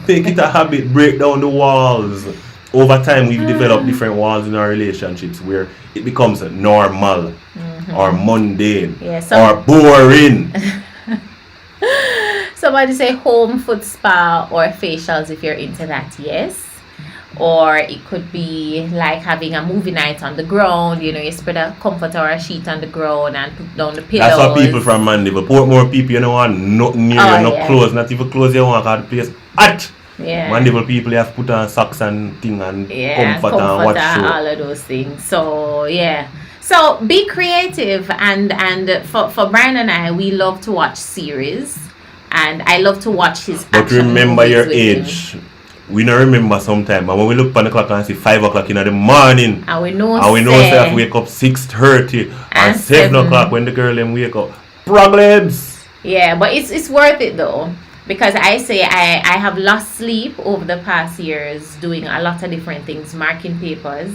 [SPEAKER 2] Make it a habit, break down the walls. Over time, we've developed different walls in our relationships where it becomes normal or mundane or boring.
[SPEAKER 1] Somebody say home, foot spa, or facials if you're into that, yes. Or it could be like having a movie night on the ground. You know, you spread a comforter or a sheet on the ground and put down the pillows.
[SPEAKER 2] That's what people from Mandeville. Portmore people, you don't want nothing near you, no clothes, not even clothes you want, because the place hot.
[SPEAKER 1] Yeah.
[SPEAKER 2] Mandeville people, you have to put on socks and thing and comfort and watch show.
[SPEAKER 1] All of those things. So, yeah. So, be creative. And for Brian and I, we love to watch series. And I love to watch his
[SPEAKER 2] But remember your age. Him. We don't remember sometime, but when we look on the clock and see 5 o'clock in the morning,
[SPEAKER 1] and we know
[SPEAKER 2] that we wake up 6:30 or 7 o'clock when the girl them wake up. Problems.
[SPEAKER 1] Yeah, but it's worth it though. because I say I have lost sleep over the past years doing a lot of different things, marking papers,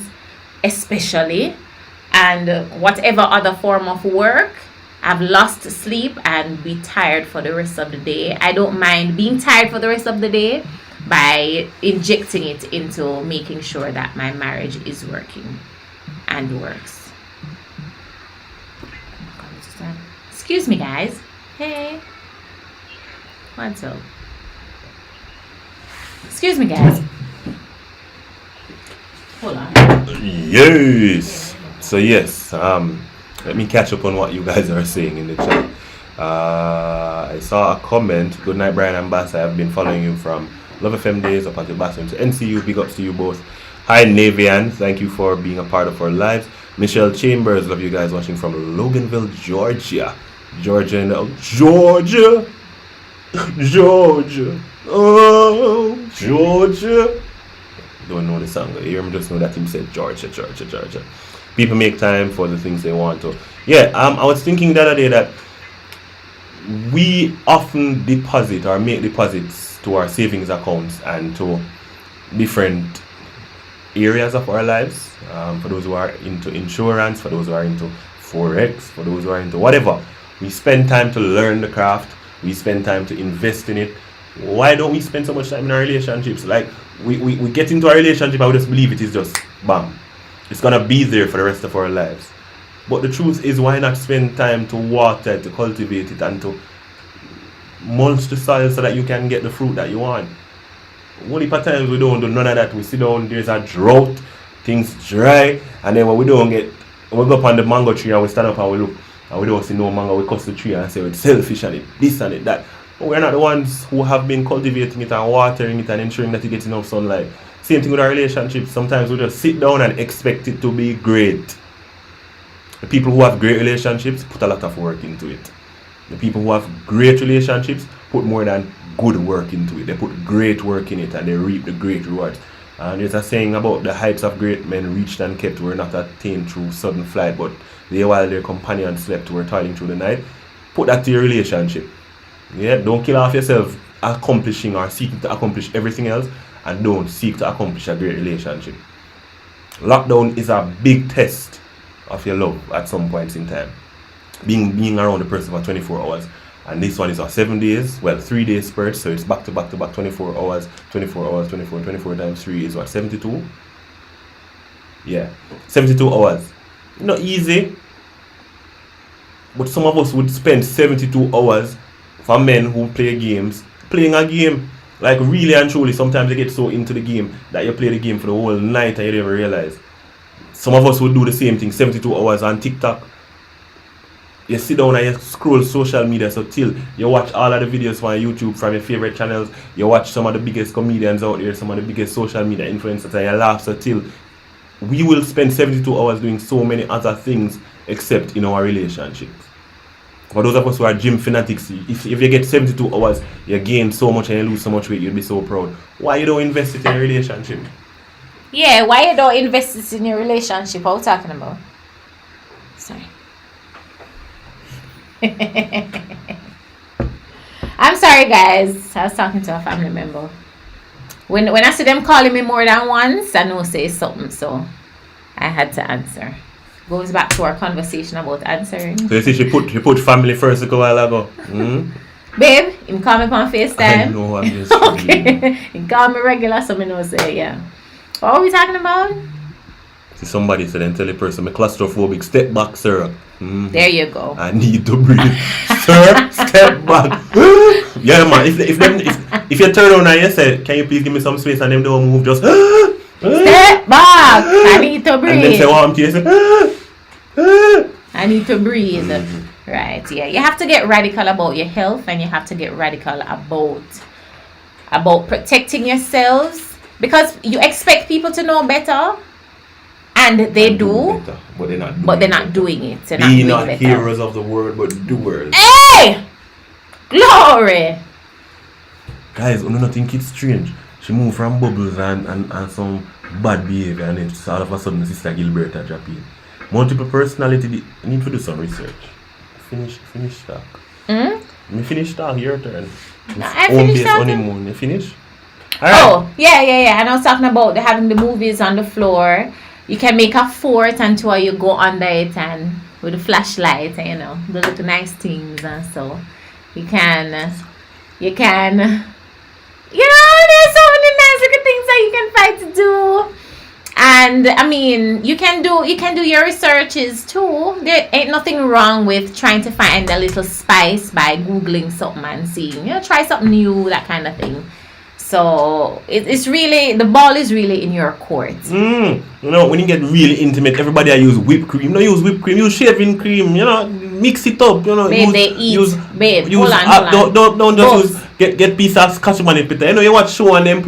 [SPEAKER 1] especially, and whatever other form of work. I've lost sleep and be tired for the rest of the day. I don't mind being tired for the rest of the day by injecting it into making sure that my marriage is working and works. Excuse me, guys. Hey. What's up? Excuse me, guys. Hold on.
[SPEAKER 2] Yes. So yes, let me catch up on what you guys are saying in the chat. I saw a comment. Good night, Brian and Bass. I have been following you from Love FM days up until Bass went to NCU. Big ups to you both. Hi, Navian. Thank you for being a part of our lives. Michelle Chambers. Love you guys watching from Loganville, Georgia. Georgia. Oh, Georgia. Don't know the song. You hear me? Just know that him said Georgia. People make time for the things they want to. Yeah, I was thinking the other day that we often deposit or make deposits to our savings accounts and to different areas of our lives. For those who are into insurance, for those who are into forex, for those who are into whatever, we spend time to learn the craft. We spend time to invest in it. Why don't we spend so much time in our relationships? Like we get into a relationship and we just believe it is just bam. It's gonna be there for the rest of our lives. But the truth is, why not spend time to water it, to cultivate it, and to mulch the soil so that you can get the fruit that you want? Only per times we don't do none of that. We sit down, there's a drought, things dry, and then when we go up on the mango tree and we stand up and we look and we don't see no mango, we cut the tree and say it's selfish and it this and it that. But we're not the ones who have been cultivating it and watering it and ensuring that it gets enough sunlight. Same thing with our relationships. Sometimes we just sit down and expect it to be great. The people who have great relationships put a lot of work into it. The people who have great relationships put more than good work into it. They put great work in it and they reap the great rewards. And there's a saying about the heights of great men reached and kept were not attained through sudden flight, but they while their companions slept were toiling through the night. Put that to your relationship. Yeah, don't kill off yourself accomplishing or seeking to accomplish everything else, and don't seek to accomplish a great relationship. Lockdown is a big test of your love at some points in time. Being around the person for 24 hours. And this one is a 7 days, well 3 days spurt, so it's back to back 24 hours, 24 times 3 is what, 72? Yeah, 72 hours. Not easy. But some of us would spend 72 hours for men who play games, playing a game. Like really and truly, sometimes they get so into the game that you play the game for the whole night and you don't even realize. Some of us would do the same thing, 72 hours on TikTok. You sit down and you scroll social media, so till you watch all of the videos on YouTube from your favorite channels, you watch some of the biggest comedians out there, some of the biggest social media influencers, and you laugh, so till we will spend 72 hours doing so many other things except in our relationships. For those of us who are gym fanatics, if you get 72 hours, you gain so much and you lose so much weight, you'll be so proud. Why you don't invest it in a relationship?
[SPEAKER 1] Yeah, why you don't invest it in your relationship? What are we talking about? Sorry. I'm sorry, guys. I was talking to a family member. When I see them calling me more than once, I know say something, so I had to answer. Goes back to our conversation about answering.
[SPEAKER 2] So you see she put family first a while ago. Hmm?
[SPEAKER 1] Babe, him call me on FaceTime.
[SPEAKER 2] I know, I'm just
[SPEAKER 1] okay. He call me regular, so I know say, yeah. What are we talking about?
[SPEAKER 2] See somebody said, then tell the person, I'm claustrophobic, step back, sir. Mm-hmm.
[SPEAKER 1] There you go.
[SPEAKER 2] I need to breathe. Sir, step back. Yeah, man, if you turn around and you say, can you please give me some space, and them don't move, just
[SPEAKER 1] step back. I need to breathe.
[SPEAKER 2] And then say, what I'm say,
[SPEAKER 1] I need to breathe. Mm-hmm. Right, yeah. You have to get radical about your health, and you have to get radical about protecting yourselves, because you expect people to know better, and they do
[SPEAKER 2] better, but they're not
[SPEAKER 1] doing it.
[SPEAKER 2] Be not hearers of the word, but doers.
[SPEAKER 1] Hey! Glory!
[SPEAKER 2] Guys, I don't think it's strange. She moved from bubbles and some bad behavior, and then all of a sudden Sister Gilberta drop in. Multiple personality, need to do some research. Finish talk. Me finish talk, your turn.
[SPEAKER 1] No, I
[SPEAKER 2] Home
[SPEAKER 1] finished
[SPEAKER 2] base
[SPEAKER 1] talking.
[SPEAKER 2] honeymoon. You finish? Alright.
[SPEAKER 1] Oh, yeah. And I was talking about having the movies on the floor. You can make a fort and two of you go under it and with a flashlight, and, you know, the little nice things and so you can, you know, there's so many nice little things that you can find to do. And I mean, you can do your researches too. There ain't nothing wrong with trying to find a little spice by googling something and seeing, you know, try something new, that kind of thing. So it's really, the ball is really in your court.
[SPEAKER 2] You know, when you get really intimate, everybody I use whipped cream. No, use whipped cream. Use shaving cream. You know, mix it up. You know,
[SPEAKER 1] Babe, they eat. Hold on.
[SPEAKER 2] Don't just get piece of Scotch bonnet pepper. You know, you watch show and then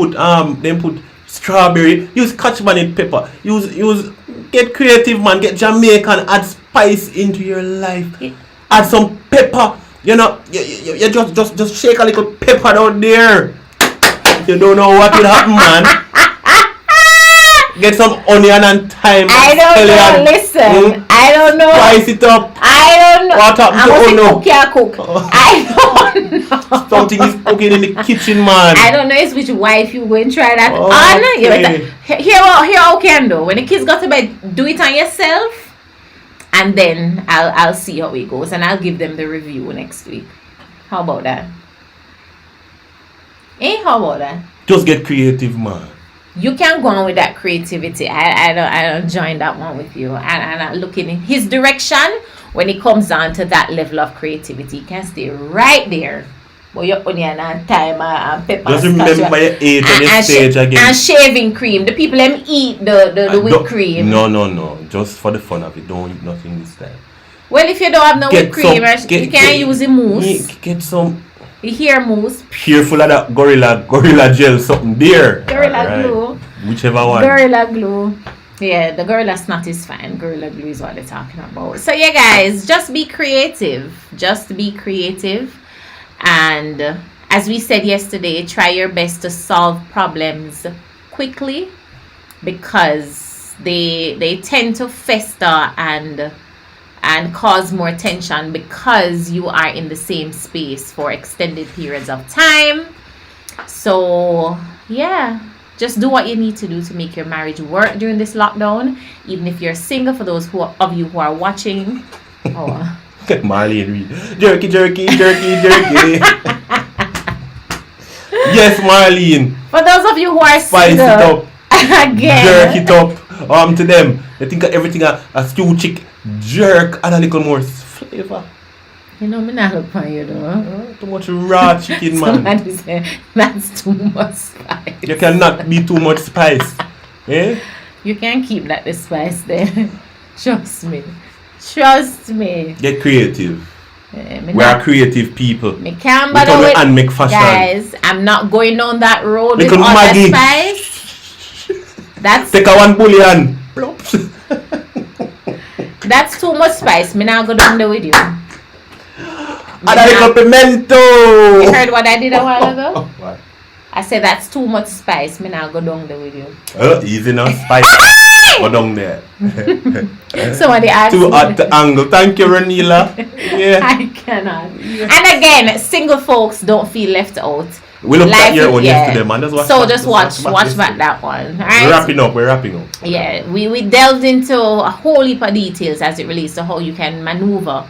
[SPEAKER 2] put strawberry. Use Scotch bonnet pepper. Use get creative, man. Get Jamaican. Add spice into your life. Add some pepper. You know, you just shake a little pepper down there. You don't know what will happen, man. Get some onion and thyme.
[SPEAKER 1] I don't know. Listen, I don't know.
[SPEAKER 2] Spice it up.
[SPEAKER 1] I don't know.
[SPEAKER 2] What happened to
[SPEAKER 1] cook? I don't know.
[SPEAKER 2] Something is cooking in the kitchen, man.
[SPEAKER 1] I don't know. It's which wife you go and try that on.
[SPEAKER 2] Okay.
[SPEAKER 1] Here how can do. When the kids got to bed, do it on yourself, and then I'll see how it goes, and I'll give them the review next week. How about that? How about that?
[SPEAKER 2] Just get creative, man.
[SPEAKER 1] You can go on with that creativity. I don't join that one with you. And I'm looking in his direction when it comes down to that level of creativity. You can stay right there. But your onion and thyme and pepper.
[SPEAKER 2] Just remember your age and your stage again.
[SPEAKER 1] And shaving cream. The people them eat the whipped cream.
[SPEAKER 2] No. Just for the fun of it. Don't eat nothing this time.
[SPEAKER 1] Well, if you don't have no whipped cream, you can use the mousse.
[SPEAKER 2] Get some.
[SPEAKER 1] You hear mousse.
[SPEAKER 2] Careful of that gorilla gel, something there.
[SPEAKER 1] Gorilla glue.
[SPEAKER 2] Whichever one.
[SPEAKER 1] Gorilla glue. Yeah, the gorilla snot is fine. Gorilla glue is what they're talking about. So yeah, guys, just be creative. Just be creative. And as we said yesterday, try your best to solve problems quickly, because they tend to fester and cause more tension because you are in the same space for extended periods of time. So yeah, just do what you need to do to make your marriage work during this lockdown. Even if you're single, for those of you who are watching.
[SPEAKER 2] Marlene Reed. Jerky. Yes, Marlene.
[SPEAKER 1] For those of you who are
[SPEAKER 2] spice
[SPEAKER 1] single,
[SPEAKER 2] it up.
[SPEAKER 1] again,
[SPEAKER 2] jerk it up. To them, they think of everything a stew chick, jerk, and a little more flavor.
[SPEAKER 1] You know, me not look on you though.
[SPEAKER 2] Too much raw chicken, man.
[SPEAKER 1] Somebody say that's too much spice.
[SPEAKER 2] You cannot be too much spice. Eh?
[SPEAKER 1] You can keep that the spice there. Trust me. Get
[SPEAKER 2] creative. We are creative people.
[SPEAKER 1] Me can't bother with
[SPEAKER 2] and make fashion.
[SPEAKER 1] Guys, I'm not going down that road
[SPEAKER 2] little
[SPEAKER 1] with all
[SPEAKER 2] Maggie.
[SPEAKER 1] that spice. That's
[SPEAKER 2] take a one bullion.
[SPEAKER 1] That's too much spice. Me now go down there with you.
[SPEAKER 2] And a little pimento.
[SPEAKER 1] You heard what I did a while ago?
[SPEAKER 2] What?
[SPEAKER 1] I said that's too much spice. Me now go down there with you.
[SPEAKER 2] Easy now, spice. Go down there.
[SPEAKER 1] Somebody asked
[SPEAKER 2] too hot to angle. Thank you, Ranila. Yeah.
[SPEAKER 1] I cannot. Yeah. And again, single folks, don't feel left out.
[SPEAKER 2] We looked at your own yesterday, man.
[SPEAKER 1] Just watch back that one. Right?
[SPEAKER 2] We're wrapping up.
[SPEAKER 1] Yeah, we delved into a whole heap of details as it relates to how you can maneuver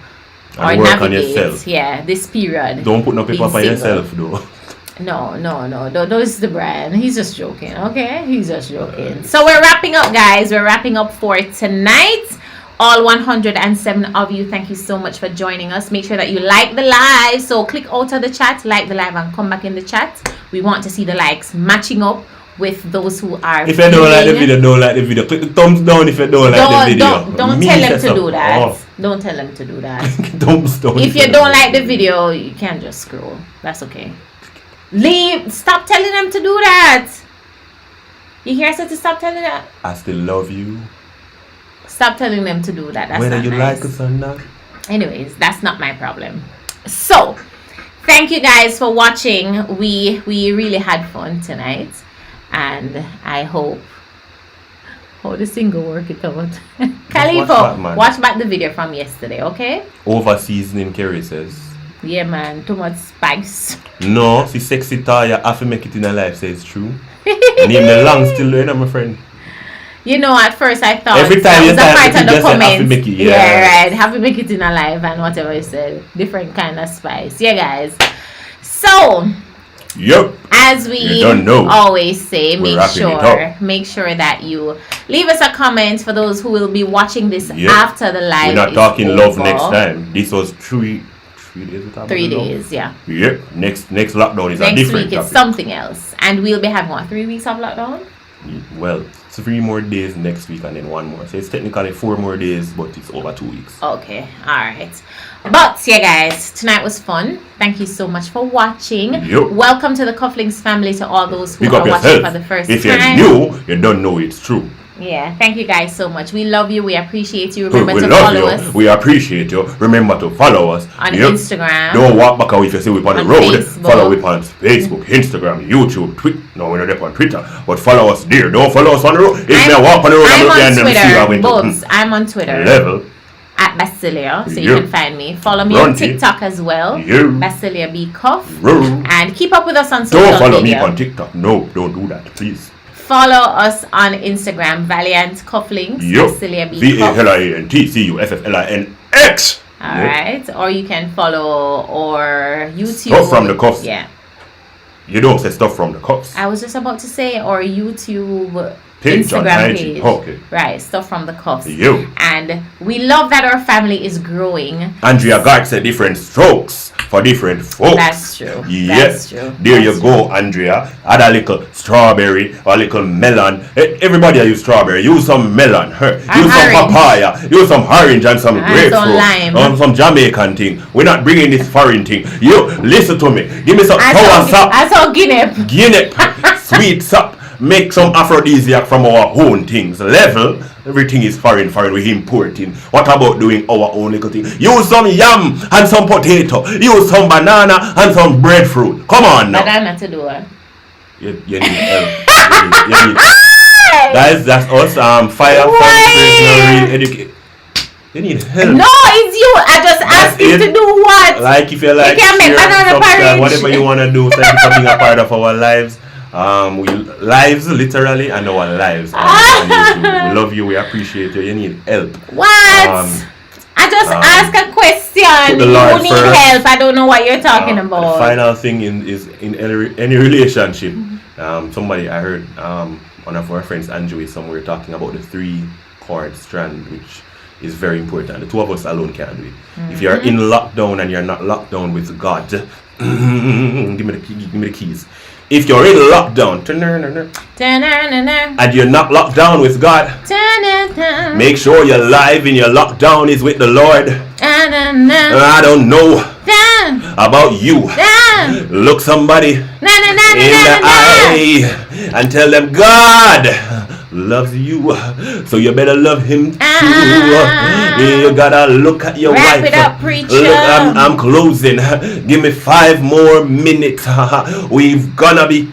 [SPEAKER 2] and
[SPEAKER 1] or
[SPEAKER 2] work
[SPEAKER 1] navigate.
[SPEAKER 2] On yourself.
[SPEAKER 1] Yeah, this period.
[SPEAKER 2] Don't put no paper for yourself, though.
[SPEAKER 1] No. Those the brand. He's just joking, okay? He's just joking. So we're wrapping up, guys. We're wrapping up for tonight. All 107 of you, thank you so much for joining us. Make sure that you like the live. So click out of the chat, like the live, and come back in the chat. We want to see the likes matching up with those who are.
[SPEAKER 2] If you don't like the video, don't like the video. Click the thumbs down if you don't like the video.
[SPEAKER 1] Don't tell them to do that. Don't tell them to do that.
[SPEAKER 2] Thumbs down.
[SPEAKER 1] If you don't like the video, you can just scroll. That's okay. Leave. Stop telling them to do that. You hear us to stop telling that?
[SPEAKER 2] I still love you.
[SPEAKER 1] Stop telling them to do that. That's
[SPEAKER 2] whether
[SPEAKER 1] not
[SPEAKER 2] you
[SPEAKER 1] nice.
[SPEAKER 2] like us or not.
[SPEAKER 1] Anyways, that's not my problem. So, thank you guys for watching. We really had fun tonight, and I hope how the single work it out. Khalifa, watch back the video from yesterday, okay?
[SPEAKER 2] Over seasoning, Kerry says.
[SPEAKER 1] Yeah, man. Too much spice.
[SPEAKER 2] No, see sexy Taya, have to make it in her life, say it's true. Name the long still there, my friend.
[SPEAKER 1] You know, at first I thought
[SPEAKER 2] Every time
[SPEAKER 1] that
[SPEAKER 2] you
[SPEAKER 1] was a
[SPEAKER 2] type
[SPEAKER 1] part
[SPEAKER 2] it,
[SPEAKER 1] of
[SPEAKER 2] you
[SPEAKER 1] the
[SPEAKER 2] just say, "Have to
[SPEAKER 1] comments.
[SPEAKER 2] make it,"
[SPEAKER 1] Yeah,
[SPEAKER 2] yeah.
[SPEAKER 1] right. Have to make it in alive and whatever you said. Different kind of spice. Yeah, guys. So,
[SPEAKER 2] Yup.
[SPEAKER 1] as
[SPEAKER 2] You
[SPEAKER 1] we
[SPEAKER 2] don't know.
[SPEAKER 1] always say,
[SPEAKER 2] We're wrapping it up.
[SPEAKER 1] make sure that you leave us a comment for those who will be watching this
[SPEAKER 2] Yep.
[SPEAKER 1] after the live.
[SPEAKER 2] We're not
[SPEAKER 1] is
[SPEAKER 2] talking love
[SPEAKER 1] over.
[SPEAKER 2] next time. This was 3 days. We talking
[SPEAKER 1] 3
[SPEAKER 2] about love?
[SPEAKER 1] days, yeah.
[SPEAKER 2] Yep. Next lockdown is a
[SPEAKER 1] Next
[SPEAKER 2] different
[SPEAKER 1] week it's
[SPEAKER 2] topic.
[SPEAKER 1] something else, and we'll be having what 3 weeks of lockdown.
[SPEAKER 2] Well, 3 more days next week and then 1 more. So it's technically 4 more days, but it's over 2 weeks.
[SPEAKER 1] Okay, all right. But yeah, guys, tonight was fun. Thank you so much for watching.
[SPEAKER 2] Yep.
[SPEAKER 1] Welcome to the Cufflinks family. To all those who
[SPEAKER 2] Pick
[SPEAKER 1] are
[SPEAKER 2] up
[SPEAKER 1] watching
[SPEAKER 2] yourself.
[SPEAKER 1] for the first
[SPEAKER 2] If
[SPEAKER 1] time.
[SPEAKER 2] you're new, you don't know it's true.
[SPEAKER 1] Yeah, thank you guys so much. We love you. We appreciate you.
[SPEAKER 2] We
[SPEAKER 1] Remember to
[SPEAKER 2] love
[SPEAKER 1] follow
[SPEAKER 2] you.
[SPEAKER 1] us
[SPEAKER 2] We appreciate you. Remember to follow us
[SPEAKER 1] on
[SPEAKER 2] Yep.
[SPEAKER 1] Instagram.
[SPEAKER 2] Don't walk back away if you see we on the
[SPEAKER 1] On
[SPEAKER 2] road.
[SPEAKER 1] Facebook.
[SPEAKER 2] Follow we on Facebook, Instagram, YouTube, Twitter. No, we're not there on Twitter, but follow us there. Don't follow us on the road. If you walk on the road,
[SPEAKER 1] I'm
[SPEAKER 2] look
[SPEAKER 1] on
[SPEAKER 2] and them see how we
[SPEAKER 1] Twitter. Bobs, I'm on Twitter
[SPEAKER 2] level.
[SPEAKER 1] at Basilia, so you
[SPEAKER 2] Yeah.
[SPEAKER 1] can find me. Follow me on
[SPEAKER 2] Runty.
[SPEAKER 1] TikTok as well.
[SPEAKER 2] Yeah.
[SPEAKER 1] Basilia B Cuff.
[SPEAKER 2] Road.
[SPEAKER 1] And keep up with us on social
[SPEAKER 2] Don't follow me
[SPEAKER 1] media.
[SPEAKER 2] on TikTok. No, don't do that, please.
[SPEAKER 1] Follow us on Instagram, Valiant Cufflinks,
[SPEAKER 2] Yup.
[SPEAKER 1] Basilia B Cuff.
[SPEAKER 2] VALIANTCUFFLINX.
[SPEAKER 1] Alright. Or you can follow or YouTube.
[SPEAKER 2] Stuff from the cuffs.
[SPEAKER 1] Yeah.
[SPEAKER 2] You don't say stuff from the cuffs.
[SPEAKER 1] I was just about to say or YouTube
[SPEAKER 2] Page on
[SPEAKER 1] Instagram
[SPEAKER 2] IG.
[SPEAKER 1] page.
[SPEAKER 2] Okay.
[SPEAKER 1] Right, stuff from the cuffs.
[SPEAKER 2] You.
[SPEAKER 1] And we love that our family is growing.
[SPEAKER 2] Andrea God said different strokes for different folks.
[SPEAKER 1] That's true.
[SPEAKER 2] Yes.
[SPEAKER 1] That's true.
[SPEAKER 2] There
[SPEAKER 1] That's
[SPEAKER 2] you go, Andrea. Add a little strawberry or a little melon. Everybody use strawberry. Use some melon. Use some
[SPEAKER 1] orange.
[SPEAKER 2] papaya. Use some orange and some
[SPEAKER 1] And
[SPEAKER 2] grapefruit.
[SPEAKER 1] some lime.
[SPEAKER 2] Some Jamaican thing. We're not bringing this foreign thing. You listen to me. Give me some sour sap.
[SPEAKER 1] I saw Guinea.
[SPEAKER 2] Guinea. Sweet sap. Make some aphrodisiac from our own things. Level, everything is foreign, we're importing. What about doing our own little thing? Use some yam and some potato. Use some banana and some breadfruit. Come on now.
[SPEAKER 1] Banana to do it.
[SPEAKER 2] You need help. you need Guys, that's us. Fire,
[SPEAKER 1] Why?
[SPEAKER 2] real educate. You need help.
[SPEAKER 1] No, it's you. I just asked you
[SPEAKER 2] it.
[SPEAKER 1] to do what?
[SPEAKER 2] Like if you like,
[SPEAKER 1] can't make
[SPEAKER 2] share,
[SPEAKER 1] banana
[SPEAKER 2] subscribe,
[SPEAKER 1] porridge.
[SPEAKER 2] whatever you want to do, thank you for being a part of our lives. We lives literally and our lives. On YouTube. We love you. We appreciate you. You need help.
[SPEAKER 1] What? I just asked a
[SPEAKER 2] Put
[SPEAKER 1] question.
[SPEAKER 2] the Lord
[SPEAKER 1] You need
[SPEAKER 2] first.
[SPEAKER 1] help. I don't know what you're talking
[SPEAKER 2] The
[SPEAKER 1] about.
[SPEAKER 2] final thing is in any relationship. Somebody I heard one of our friends Andrew is somewhere talking about the 3-chord strand, which is very important. The 2 of us alone can't do it. If you're in lockdown and you're not locked down with God, give me the keys. If you're in lockdown and you're not locked down with God, make sure your life in your lockdown is with the Lord. I don't know about you. Look somebody in the eye and tell them God loves you, so you better love him too. You gotta look at your
[SPEAKER 1] Wrap
[SPEAKER 2] wife.
[SPEAKER 1] it up, preacher.
[SPEAKER 2] Look, I'm closing. Give me 5 more minutes. We've gonna be.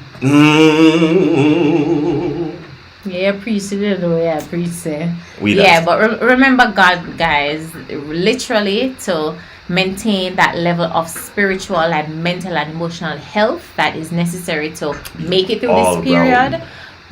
[SPEAKER 1] Yeah, preach it. Yeah, preach it.
[SPEAKER 2] We
[SPEAKER 1] Yeah,
[SPEAKER 2] that.
[SPEAKER 1] but remember God, guys, literally to maintain that level of spiritual and mental and emotional health that is necessary to make it through
[SPEAKER 2] All
[SPEAKER 1] this period.
[SPEAKER 2] round.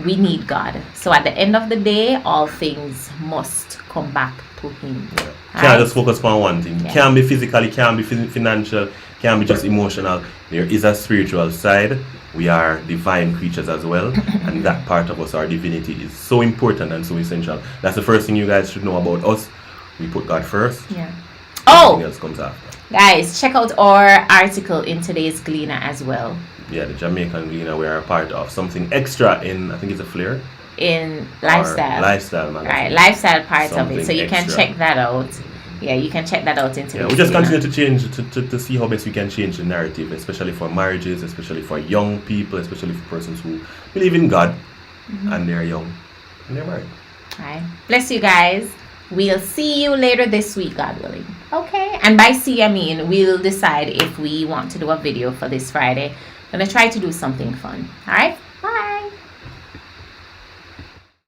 [SPEAKER 1] We need God. So at the end of the day, all things must come back to Him.
[SPEAKER 2] Can't just focus on one thing.
[SPEAKER 1] Yeah.
[SPEAKER 2] Can't be physically, can't be financial, can't be just emotional. There is a spiritual side. We are divine creatures as well, and that part of us, our divinity, is so important and so essential. That's the first thing you guys should know about us. We put God first.
[SPEAKER 1] Yeah.
[SPEAKER 2] Everything
[SPEAKER 1] Oh,
[SPEAKER 2] else comes after.
[SPEAKER 1] guys, check out our article in today's Gleaner as well.
[SPEAKER 2] Yeah, the Jamaican Gleaner, we are a part of something extra in, I think it's a Flair.
[SPEAKER 1] In
[SPEAKER 2] Or
[SPEAKER 1] lifestyle.
[SPEAKER 2] Lifestyle, man.
[SPEAKER 1] Right, lifestyle part of
[SPEAKER 2] Something
[SPEAKER 1] it. So you can
[SPEAKER 2] extra.
[SPEAKER 1] check that out. Yeah, you can check that out in today's
[SPEAKER 2] Yeah, we just
[SPEAKER 1] Gleaner.
[SPEAKER 2] continue to change to see how best we can change the narrative, especially for marriages, especially for young people, especially for persons who believe in God and they're young and they're married.
[SPEAKER 1] Alright. Bless you guys. We'll see you later this week, God willing. Okay. And by see, I mean we'll decide if we want to do a video for this Friday. Gonna try to do something fun. Alright.